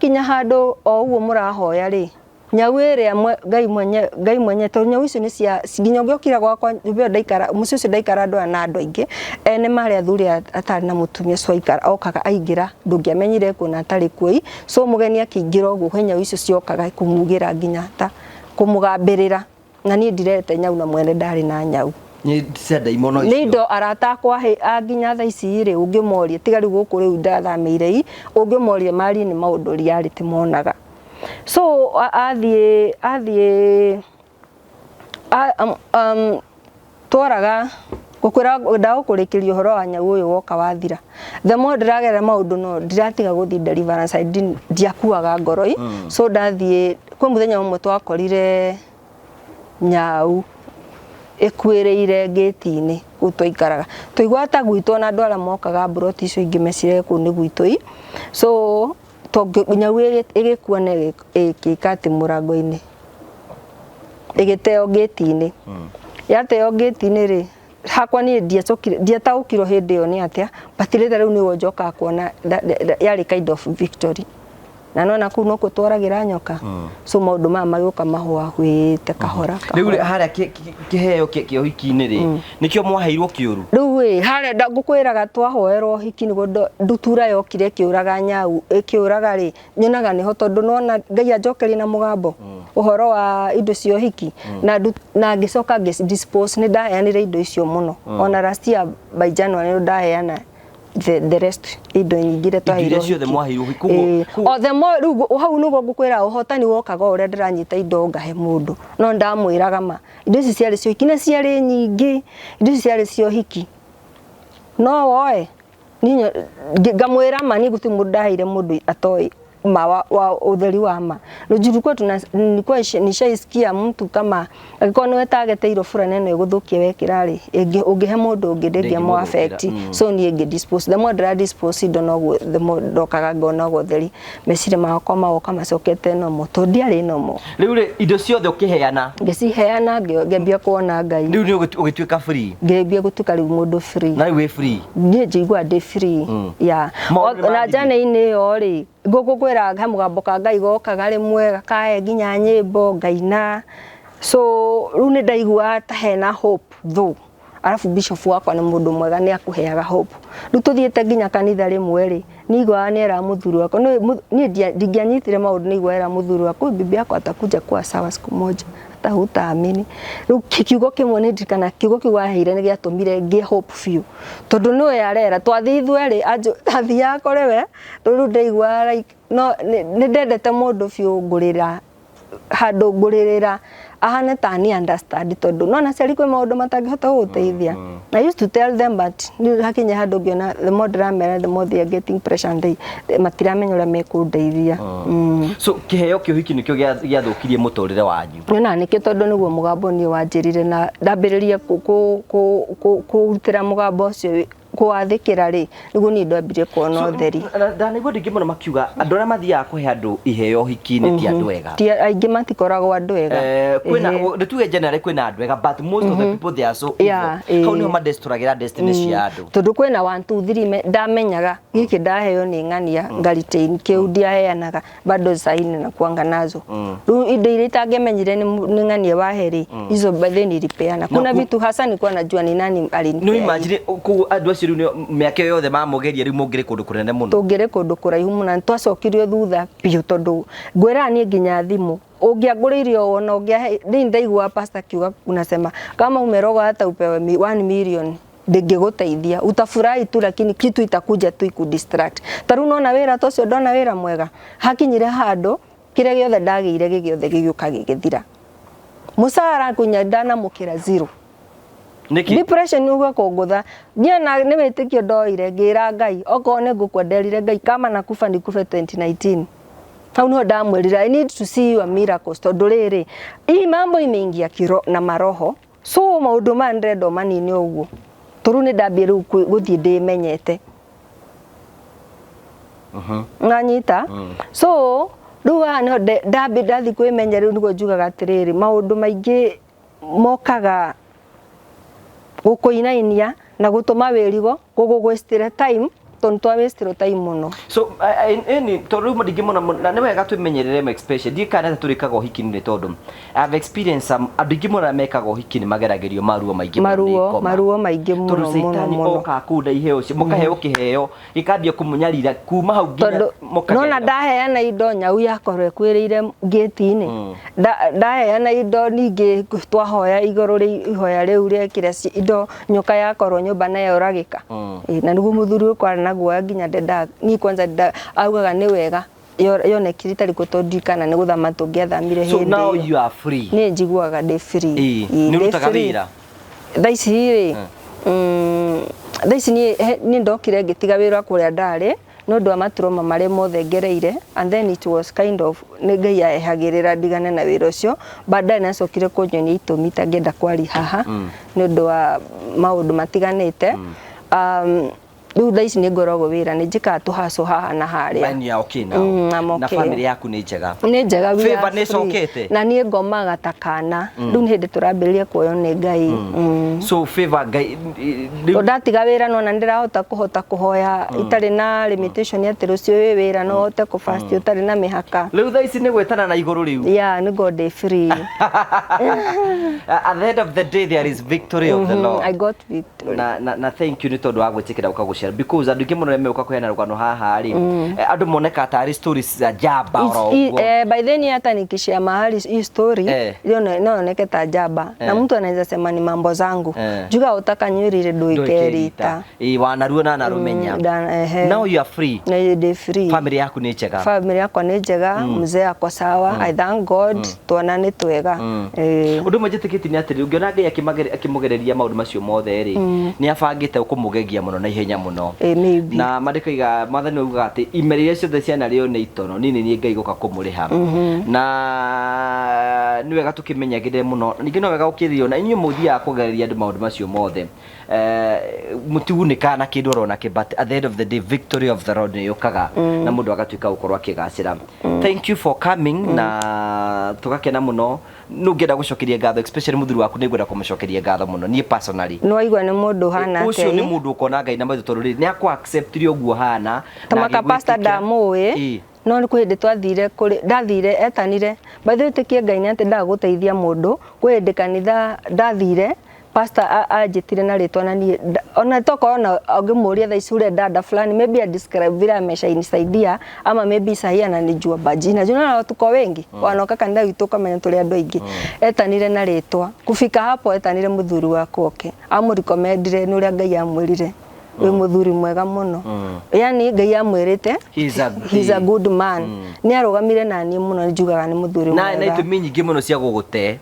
ginya handu o uguo murahoya ri nyau iria Ngai mwenye to nyau icio ni cia ginya ngiokira gwakwa ndaikara mucio ucio ndaikara andu na andu aingi ene mari athuri atari na mutumia so ikara okaga aingira ndungiamenyire kuna atari kuoi so mugeni akingira uguo he nyau icio ciokaga kumugira ginya ta kumugambirira na ni ndirete nyau na mwene ndari na nyau ni cenda imono icio ni ndo arata kwa he aginya tha ici ri ungimorie tigari guku riu ndathamire ungimorie mari ni maundu riari timonaga so athie twaraga gukwira ndagukurikiria uhoro wa nyau uyu woka wathira the more ndiragerera maundu no ndiratiga guthi deliverance ndiakuaga ngoroi so ndathie kwa muthenya umwe twakorire nyau ekwireire gate-ini gutwaikaraga tuigwata gwitwo na andu aria mokaga broti icio ingi mecire ku ni gwitoi so nyau igikua na ikikati murango-ini igiteo gate-ini yateo gate-ini ri hakwa ni ndiataukirwo hindi yo ni atia batirite riu ni wonjoka kuona yari kind of victory na nona kuu no kutwaragira nyoka so maundu maya magioka mahwa gwite kahora riu haria kiheo kio hiki-ini ri nikio mwaheirwo kiuru riu haria ngukwiraga twahoerwo hiki nigo ndutura yokire kiuraga nyau ikiuraga ri nyonaga niho tondu nona Ngai anjokerie na mugambo uhoro wa indo cio hiki na ngicoka dispose ni ndaheanire indo icio muno ona last year by January ndaheana the rest indo nyingire twahirwo indo ciothe mwahirwo hikugo othe mo riu hau nugo ngukwira uhotani wokaga uria ndiranyita indo ngahe mundu no ndamwiraga ma indo ici ciari cio hiki na ciari nyingi indo ici ciari cio hiki no woe ninyo ngamwira ma ni guti mundu ndaheire mundu atoi ma wa utheri wa ma rujuru kwetu nilikuwa nishaisikia mtu kama alikuwa niwe targeteiro fulani eno iguthukia wekirari ungihe mundu ungidegia mo affect so ni enge dispose the more dry dispose indo no the more dokaga ngona utheri mecire makwa maoka macokete no mo tondi ari no mo riu indo ciothe ukiheana ngiciheana ngembia kuona Ngai riu ni ugituika free ngembia gutuka riu mundu free na we free ni njigua ndi free ya na jana ini yo ri ngukwira ga mugambo ka Ngai gokaga rimwe gakae nginya nyimbo ngaina so riu ni ndaigua ta hena hope though arafu bishop wakwa ni mundu mwega ni akuheaga hope riu tuthiete nginya kanitha rimwe ri nigwa ni era muthuri wakwa ni ndingianyitire maundu nigwa era muthuri wakwa bibi yako atakuja kwa sawa siku moja hutaamini riu kiugo kimwe ni ndikana kiugo kiwaheire ni giatumire ngie hope few tondu niwe yarera twathithwe ri athi yakore we riu ndaigua like no ni ndendete mundu few ngurira handu nguririra ahane ta ni understand tondu nona ciari kwe maundu matangihota guteithia I used to tell them but ni hakinya handu ngiona the more drama the more they are getting pressure and they matiramenya uria mekundeithia so kiheo kio hiki nikio giathukirie muturire wanyu nona nikio tondu niguo mugambo ni wanjirire na ndambiririe kurutira mugambo ucio kuwathikira ri niguo ni ndambire kuona utheri ndanigua ndingimona makiuga andu aria mathiaga kuhe andu iheo hiki-ini ti andu ega ti aingi matikoragwo andu ega kwina nituge generally kwina andu ega but most of the people they are so evil kau niho madesturagira destiny cia andu tondu kwina 1 2 3 ndamenyaga giki ndaheo ni ng'ania ngaritain kiu ndiaheanaga bado saini na kuanga nazo riu indo iria itangemenyire ni ng'ania waheri hizo baadhi nilipeana kuna vitu hasa nilikuwa najua ni nani alinipea no imagine ku andu acio riu miaka yothe mamugeria riu mungire kundu kunene muno tungire kundu kuraihu muno twacokirio thutha biu tondu ngwira ni nginya thimu ungianguririo wona ni ndaigua pastor kiuga unasema kama umeroga hata upewe 1 million ndingiguteithia utafurahi tu lakini kitu itakuja tu ikudistract taru nona wira tocio ndona wira mwega hakinyire handu kire giothe ndagire giothe gigiuka gigithira musara kunya ndana mukira zero niki depression ni uga kongotha niana ni witikio ndoire ngira Ngai okone ngukwenderire Ngai kama nakufa ndikufe 2019 hau no ndamwirira I need to see your miracles tondu riri hii mambo imeingia kiro na maroho so maundu mandendo manini uguo turu ni ndambie riu guthie ndimenyete nganyita so riu no ndathi kwimenya riu niguo njugaga atiriri maundu maingi mokaga gukuinainia na gutuma wirigo gugugwestire time tondu twawestire time muno so any tondu ndingimona na ni wega twimenyerere especially ndikana turikaga uhiki-ini tondu I've experienced andu ingimona mekaga uhiki-ini mageragerio maruo maingi maruo maingi muno muno oka kunda iheo cio mukaheo kiheo ikambia kumunyarira kuma hau nginya mukaheo nona ndaheana indo nyau yakorwe kwirire gate-ini ndaheana indo ningi twahoya iguru ri ihoya riu riekire indo nyoka yakorwo nyumba nayo uragika na niguo muthuri ukwa naguo nginya ndenda ni kwanza augaga ni wega yonekire tari gutondikana ni guthama tungiathamire hindi so now you are free ni njiguaga ndi free ni rutaga wira thaisi ri thaisi ni ndokire ngitiga wira kuria ndari no ndo amaturoma mare mothe ngereire and then it was kind of ni Ngai ahagirira ndigane na wira ucio baadaye nacokire kunyonia itumi tangenda kwari haha ni ndo wa maundu matiganite riu thaa ici nĩ ngoragwo wĩra nĩ njĩkaga tũhaco haha na harĩa. When you are okay now. Na family yaku nĩ njega. Nĩ njega Favor nĩ cokete. Na niĩ ngomaga ta kana. Riu nĩ hĩndĩ tũrambĩrĩria kuoywo nĩ Ngai. So Favor Ngai ndatiga wĩra no na ndĩrahota kũhoya itarĩ na limitation atĩ rũciũ wĩ wĩra no hote kũfast ũtarĩ na mĩhaka. Rĩu thaa ici nĩ gwetana na igũrũ rĩu. Yeah, nĩ go day free. At the end of the day there is victory of the Lord. I got victory. Na thank you nĩ tondũ wa gwĩtĩkĩra ũkagucera because andũ aingĩ mũno nĩmegũka kũheana rũgano haha rĩ andũ moneka tarĩ stories za jamba oro ũguo. By then hata nikishare mahali hii story inaoneka ta jamba na mtu anaweza sema ni mambo zangu juga utaka nywirire nduikerita wanaruo na narumenya. Now you are free. Na you free. Family yaku nĩ njega. Family yako nĩ njega, mzee ako sawa. I thank God tuonane twega. Ũndũ ũmwe njĩtĩkĩtie nĩ atĩ ũngĩona Ngai akĩmũgereria maũndũ macio mothe rĩ nĩ abangĩte kũmũgegia mũno na ihenya mũno. Na mandĩkoiga Mwathani auga atĩ imeria ciothe ciana rĩo nĩ itono nini nĩ Ngai gũka kũmũrĩha. Na nĩ wega tũkĩmenyagĩrĩre mũno. Ningĩ no wega ũkĩrĩrio na inyuĩ mũthiaga kũgereria andũ maũndũ macio mothe. Mũtigunĩka na kĩndũ oro nakĩ but at the end of the day victory of the Lord nĩ yũkaga na mũndũ agatuĩka gũkorwo akĩgacĩra. Thank you for coming na tũgakena mũno. Nũngĩenda gũcokeria ngatho especially mũthuri waku nĩngwenda kũmũcokeria ngatho mũno niĩ personally. No aigua nĩ mũndũ hana atĩ. Ũcio nĩ mũndũ ũkona Ngai na maitho tondũ rĩ nĩ akũ accept ũguo hana. Tamaka pastor ndamũĩ. No nĩ kwĩhĩndĩ twathire kũrĩ ndathire etanire baithe tĩkie Ngai nĩ atĩ ndagũteithia mũndũ kwĩhĩndĩ kanitha ndathire pastor ajitire na rĩtwa na niĩ ona toka ona angĩmũria thaa ici ũrĩa dada fulani maybe a describe vile ameshanisaidia ama maybe sahia ananijua bajina jina tuko wengi wanoka kanitha gitu kamenya tũrĩ andũ aingĩ etanire na rĩtwa kufika hapo etanire mũthuri wake oke amũrecommendire nĩ ũrĩa Ngai amwĩrire we mũthuri mwega mũno yani Ngai amwĩrĩte he's a good man nĩ arũgamire na niĩ mũno njugaga nĩ mũthuri mwega na itũmi nyingĩ mũno cia gũgũte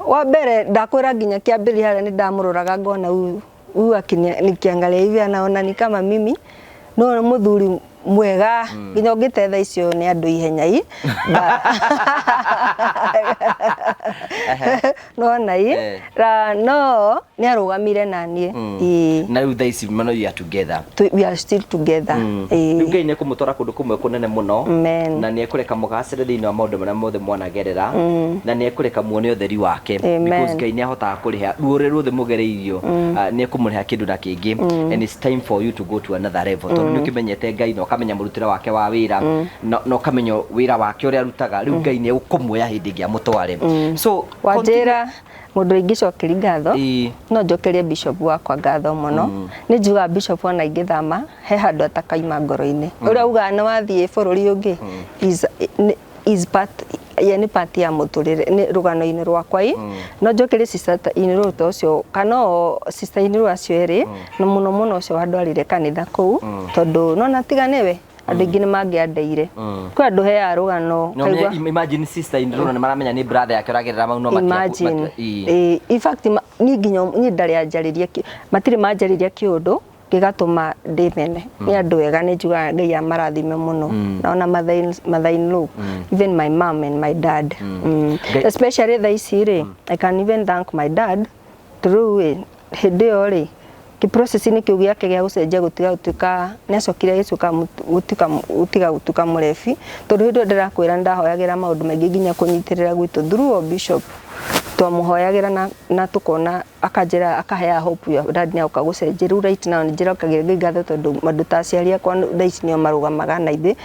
wa mbere ndakwĩra nginya kĩambĩrĩria harĩa nĩ ndamũroraga ngona huyu nikiangalia hivi anaona ni kama mimi no mũthuri mwega nginya ũngĩtetha icio nĩ andũ ihenya hii no nai no nĩ arũgamire na niĩ na rĩu thaa ici mano you are together we are still together rĩu Ngai nĩ kũmũtwara kũndũ kũmwe kũnene mũno na nĩ ekũreka mũgacĩre thĩinĩ wa maũndũ marĩa mothe mwanagerera na nĩ ekũreka muone ũtheri wake because Ngai nĩ ahotaga kũrĩha ruo rwothe mũgereirio nĩ ekũmũrĩha kĩndũ na kĩngĩ and it's time for you to go to another level tondũ nĩ ũkĩmenyete Ngai na ũkamenya mũrutĩre wake wa wĩra na ũkamenya wĩra wake ũrĩa arutaga rĩu Ngai nĩ egũkũmuoya hĩndĩ ĩngĩ amũtware so wanjĩra mũndũ ingĩcokeria ngatho no njokerie bishop wakwa ngatho mũno nĩ njuga bishop ona ingĩthama he handũ atakaima ngoro-inĩ ũrĩa uga nĩ wathiĩ bũrũri ũngĩ is part yani part ya mũtũrĩre nĩ rũgano-inĩ rwakwa no njokerie sister inĩ rũta ũcio kana sister inĩ rwacio erĩ na mũno ũcio wandwarire kanitha kũu tondũ no natiganewe andũ ingĩ nĩ mangĩandeire kwa andũ heaga rũgano kaigua imagine sister in rũna nĩ maramenya nĩ brother yake ũragerera mau no makĩria in fact ni nginya ni ndarĩ anjarĩria matirĩ manjarĩria kĩũndũ gĩgatũma ndĩmene nĩ andũ wega nĩ njugaga Ngai amarathime mũno na ona mother-in law even my mom and my dad especially thaa ici rĩ I can even thank my dad through hĩndĩ ĩyo rĩ process ni kiugia yake gĩa gũcenjia gũtiga nĩ acokire gũtiga gũtuka mũrebi tondũ hĩndĩ ndĩrakwĩra ndahoyagĩra maũndũ maingĩ nginya kũnyitĩrĩra gwitũ through bishop twamuhoyagĩra na tukona akanjĩra akahea hope ya dad nĩ auka gũcenjia rĩu right now njĩrokagĩra ngatho tondũ mandũ ta aciari akwa thaa ici nĩo marũgamaga na ithe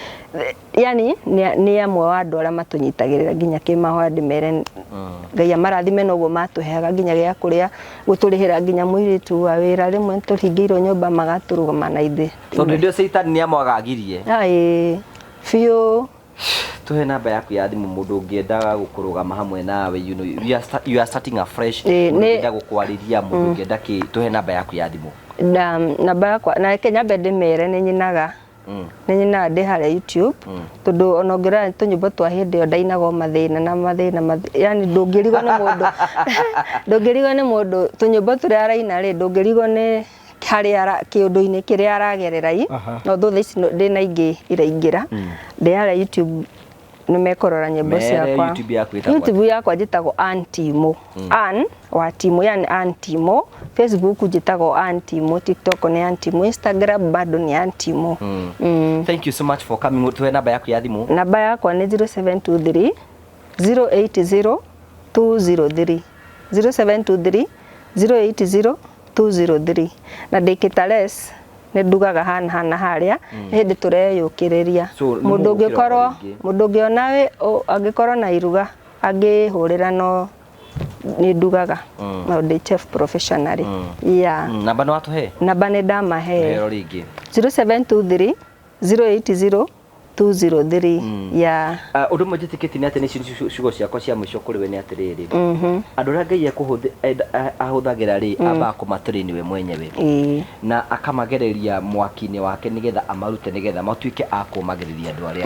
yani nĩ amwe wa andũ arĩa matũnyitagĩrĩra nginya kĩmahoya ndĩmere Ngai amarathime noguo matũheaga nginya gĩa kũrĩa gũtũrĩhĩra nginya mũirĩtu wa wĩra rĩmwe tũhingĩirwo nyũmba magatũrũgama na ithe tondũ ndio Satan nĩ amwagagirie biũ tuhe namba yaku ya thimũ mũndũ ũngĩendaga gũkũrũgama hamwe nawe you are starting afresh ũngĩenda gũkwarĩria mũndũ ũngĩenda tuhe namba yaku ya thimũ namba yakwa na Kenya ndĩmere nĩ nyinaga nĩ nyinaga ndĩ harĩa YouTube tondũ ona ngĩra tũnyĩmbo twa hĩndĩ ĩyo ndainaga mathĩna yani ndũngĩrigwo nĩ mũndũ tũnyĩmbo tũrĩa araina rĩ ndũngĩrigwo nĩ harĩa kĩũndũ-inĩ kĩrĩa aragerera no thutha ici ndĩ na ingĩ iraingĩra ndĩ harĩa YouTube nimekorora nyimbo ciakwa. YouTube yakwa njitagwo Ann Timo. Ann wa Timo, yani Ann Timo. Facebook njitagwo Ann Timo, TikTok ni Ann Timo, Instagram bado ni Ann Timo. Thank you so much for coming. Tuwe namba yaku ya thimu. Namba yakwa ni 0723 080 203 0723 080 203 na ndikitales ne ndugaga hana haria hindi tureyukiriria mundu ngiona we angikorwo na iruga angihurira no ni ndugaga no ndi chef professionally namba no atuhe namba ni ndamahe 0723 080 203 undu mwe jitikiti ni ati ni ciugo ciakwa cia mwisho kuri we ni atiriri andu ra Ngai ahuthagira ri amba kumatrain we mwenyewe na akamagereria mwaki-ini wake nigetha amarute nigetha matuike akumagiriria andu aria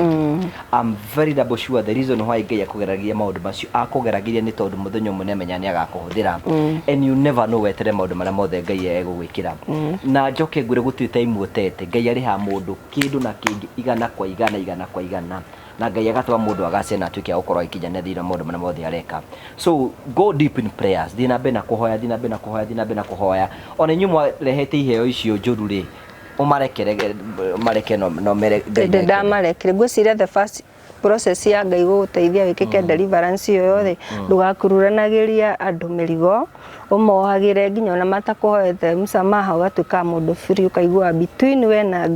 I'm very double sure the reason why Ngai akugeragia maundu macio akugeragia ni tondu muthenya umwe nemenya ni agakuhuthira and you never know wetere maundu maria mothe Ngai egugwikira na njoke ngure gutwita imwotete Ngai ari ha mundu kindu na kingi igana kwa igana na Ngai agatwa mundu agacena atuike gukorwo ikinyana thina mundu mana mothe areka. So go deep in prayers, thina be na kuhoya ona inyumwa rehete iheo icio njuru ri umareke no mere ndamarekire ngwiciria the first process ya Ngai guteithia wikike deliverance yo yothe ndugakururanagiria andu mirigo umohagire nginya ona matakuhoete msamaha ugatuika mundu free ukaigua between we na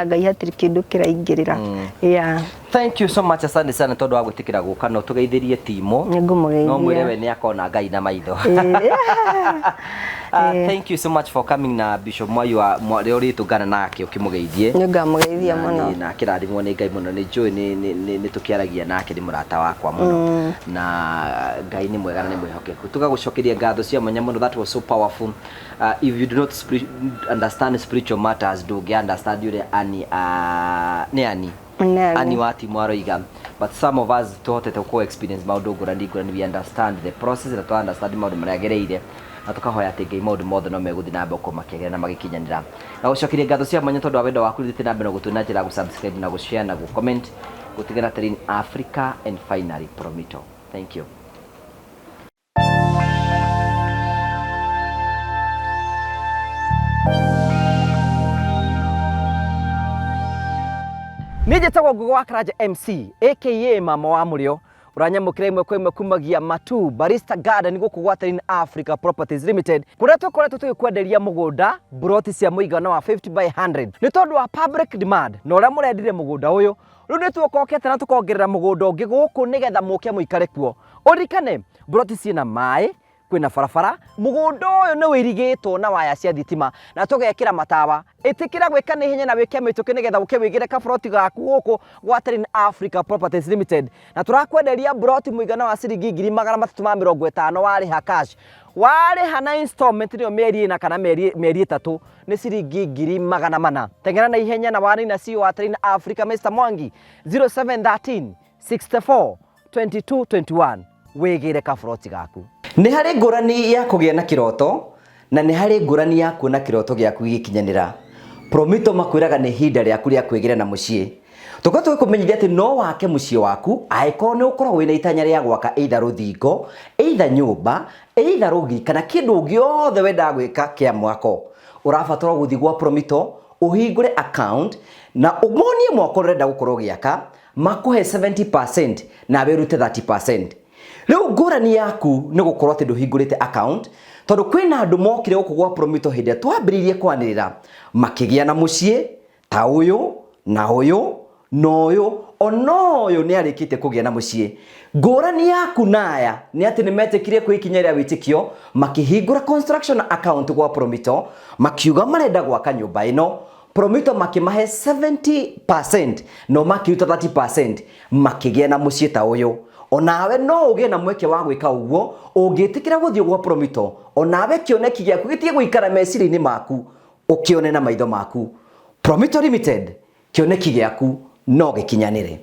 Ngai hatiri kindu kiraingirira. Thank you so much, asante sana tondu wa gwitikira guka no tugeithirie Timo no mwire we ni akona Ngai na maitho. Thank you so much for coming na Bishop Mwayu wa ri tungana nake ukimugeithie ngamugeithia muno na kirathimwo ni Ngai muno ni njui ni tukiaragia nake ni murata wakwa muno na Ngai ni mwega na ni mwihokeku tugagucokeria ngatho cia mwanya muno. That was so powerful. If you do not understand spiritual matters, do you understand you ani wati mwaroiga, but some of us tuhotete ku experience maundu ngurani we understand the process na tu understand maundu maria agereire na tukahoya ati Ngai maundu mothe no meguthi na mboko makegera na magikinyanira na gucokeria ngatho cia mwanya tondu wa wendo waku thite na mbere gutuna njira gu subscribe na gu share na gu comment gutigana Terrain Africa and finally Promito. Thank you. Nije tagwo Ngugi wa Karanja MC aka mama wa murio uranyamukira imwe kwa imwe kumagia Matu Barista Garden guku gwa Terrain Africa Properties Limited kuria tukoretwo tugikwenderia mugunda broti cia muigana wa 50 by 100 ni tondu wa public demand no ria murendire mugunda uyu riu ni twokokete na tukongerera mugunda ungi guku nigetha muke muikare kuo urikane broti ciina mai kwina barabara mugunda uyu ni wirigitwo na waya cia thitima na tugekira matawa itikira gwika ni hinya na wike mituki nigetha uke wigire ka broti gaku guku gwa Terrain Africa Properties Limited na turakwenderia broti muigana wa ciringi 350 wariha cash wariha na installment niyo mieri na kana mieri 3 ni ciringi 400 tengena na ihenya na wani na CEO wa Terrain Africa Mr. Mwangi 0713 64 22 21 wigire ka broti gaku. Ni hari ngurani ya kugia na kiroto na ni hari ngurani ya kuona kiroto giaku gikinyanira. Promito makwiraga ni hinda riaku ria kwigira na mucii. Tuko kumenyithia ati no wake mucii waku aiko ni ukorwo wina itanya ria gwaka either ruthingo, either nyumba, either rugi kana kindu giothe wenda gwika kia mwako. Urabatara guthi gwa Promito uhingure account na umonie mwako urenda gukorwo giaka makuhe 70% na werute 30%. Leo ngurani yaku ni gukorwo ti nduhingurite account tondu kwina andu mokire guku gwa Promito hinde twambiririe kwanirira makigia na mucii ta uyu na uyu no uyu ono uyu ni arikite kugia na mucii. Ngurani yaku naya ni ati ni metekirie kwikinyeria witikio makihingura construction account gwa Promito makiuga marenda gwaka nyumba ino Promito makimahe 70% no makiuta 30% makigia na mucii ta uyu. Onawe no ugie na mweke wa gwika uguo ungitikira guthio gwa Promito onawe kioneki giaku gitie guikara meciri-ini maku ukione na maitho maku. Promito Limited kioneki giaku no gikinyanire.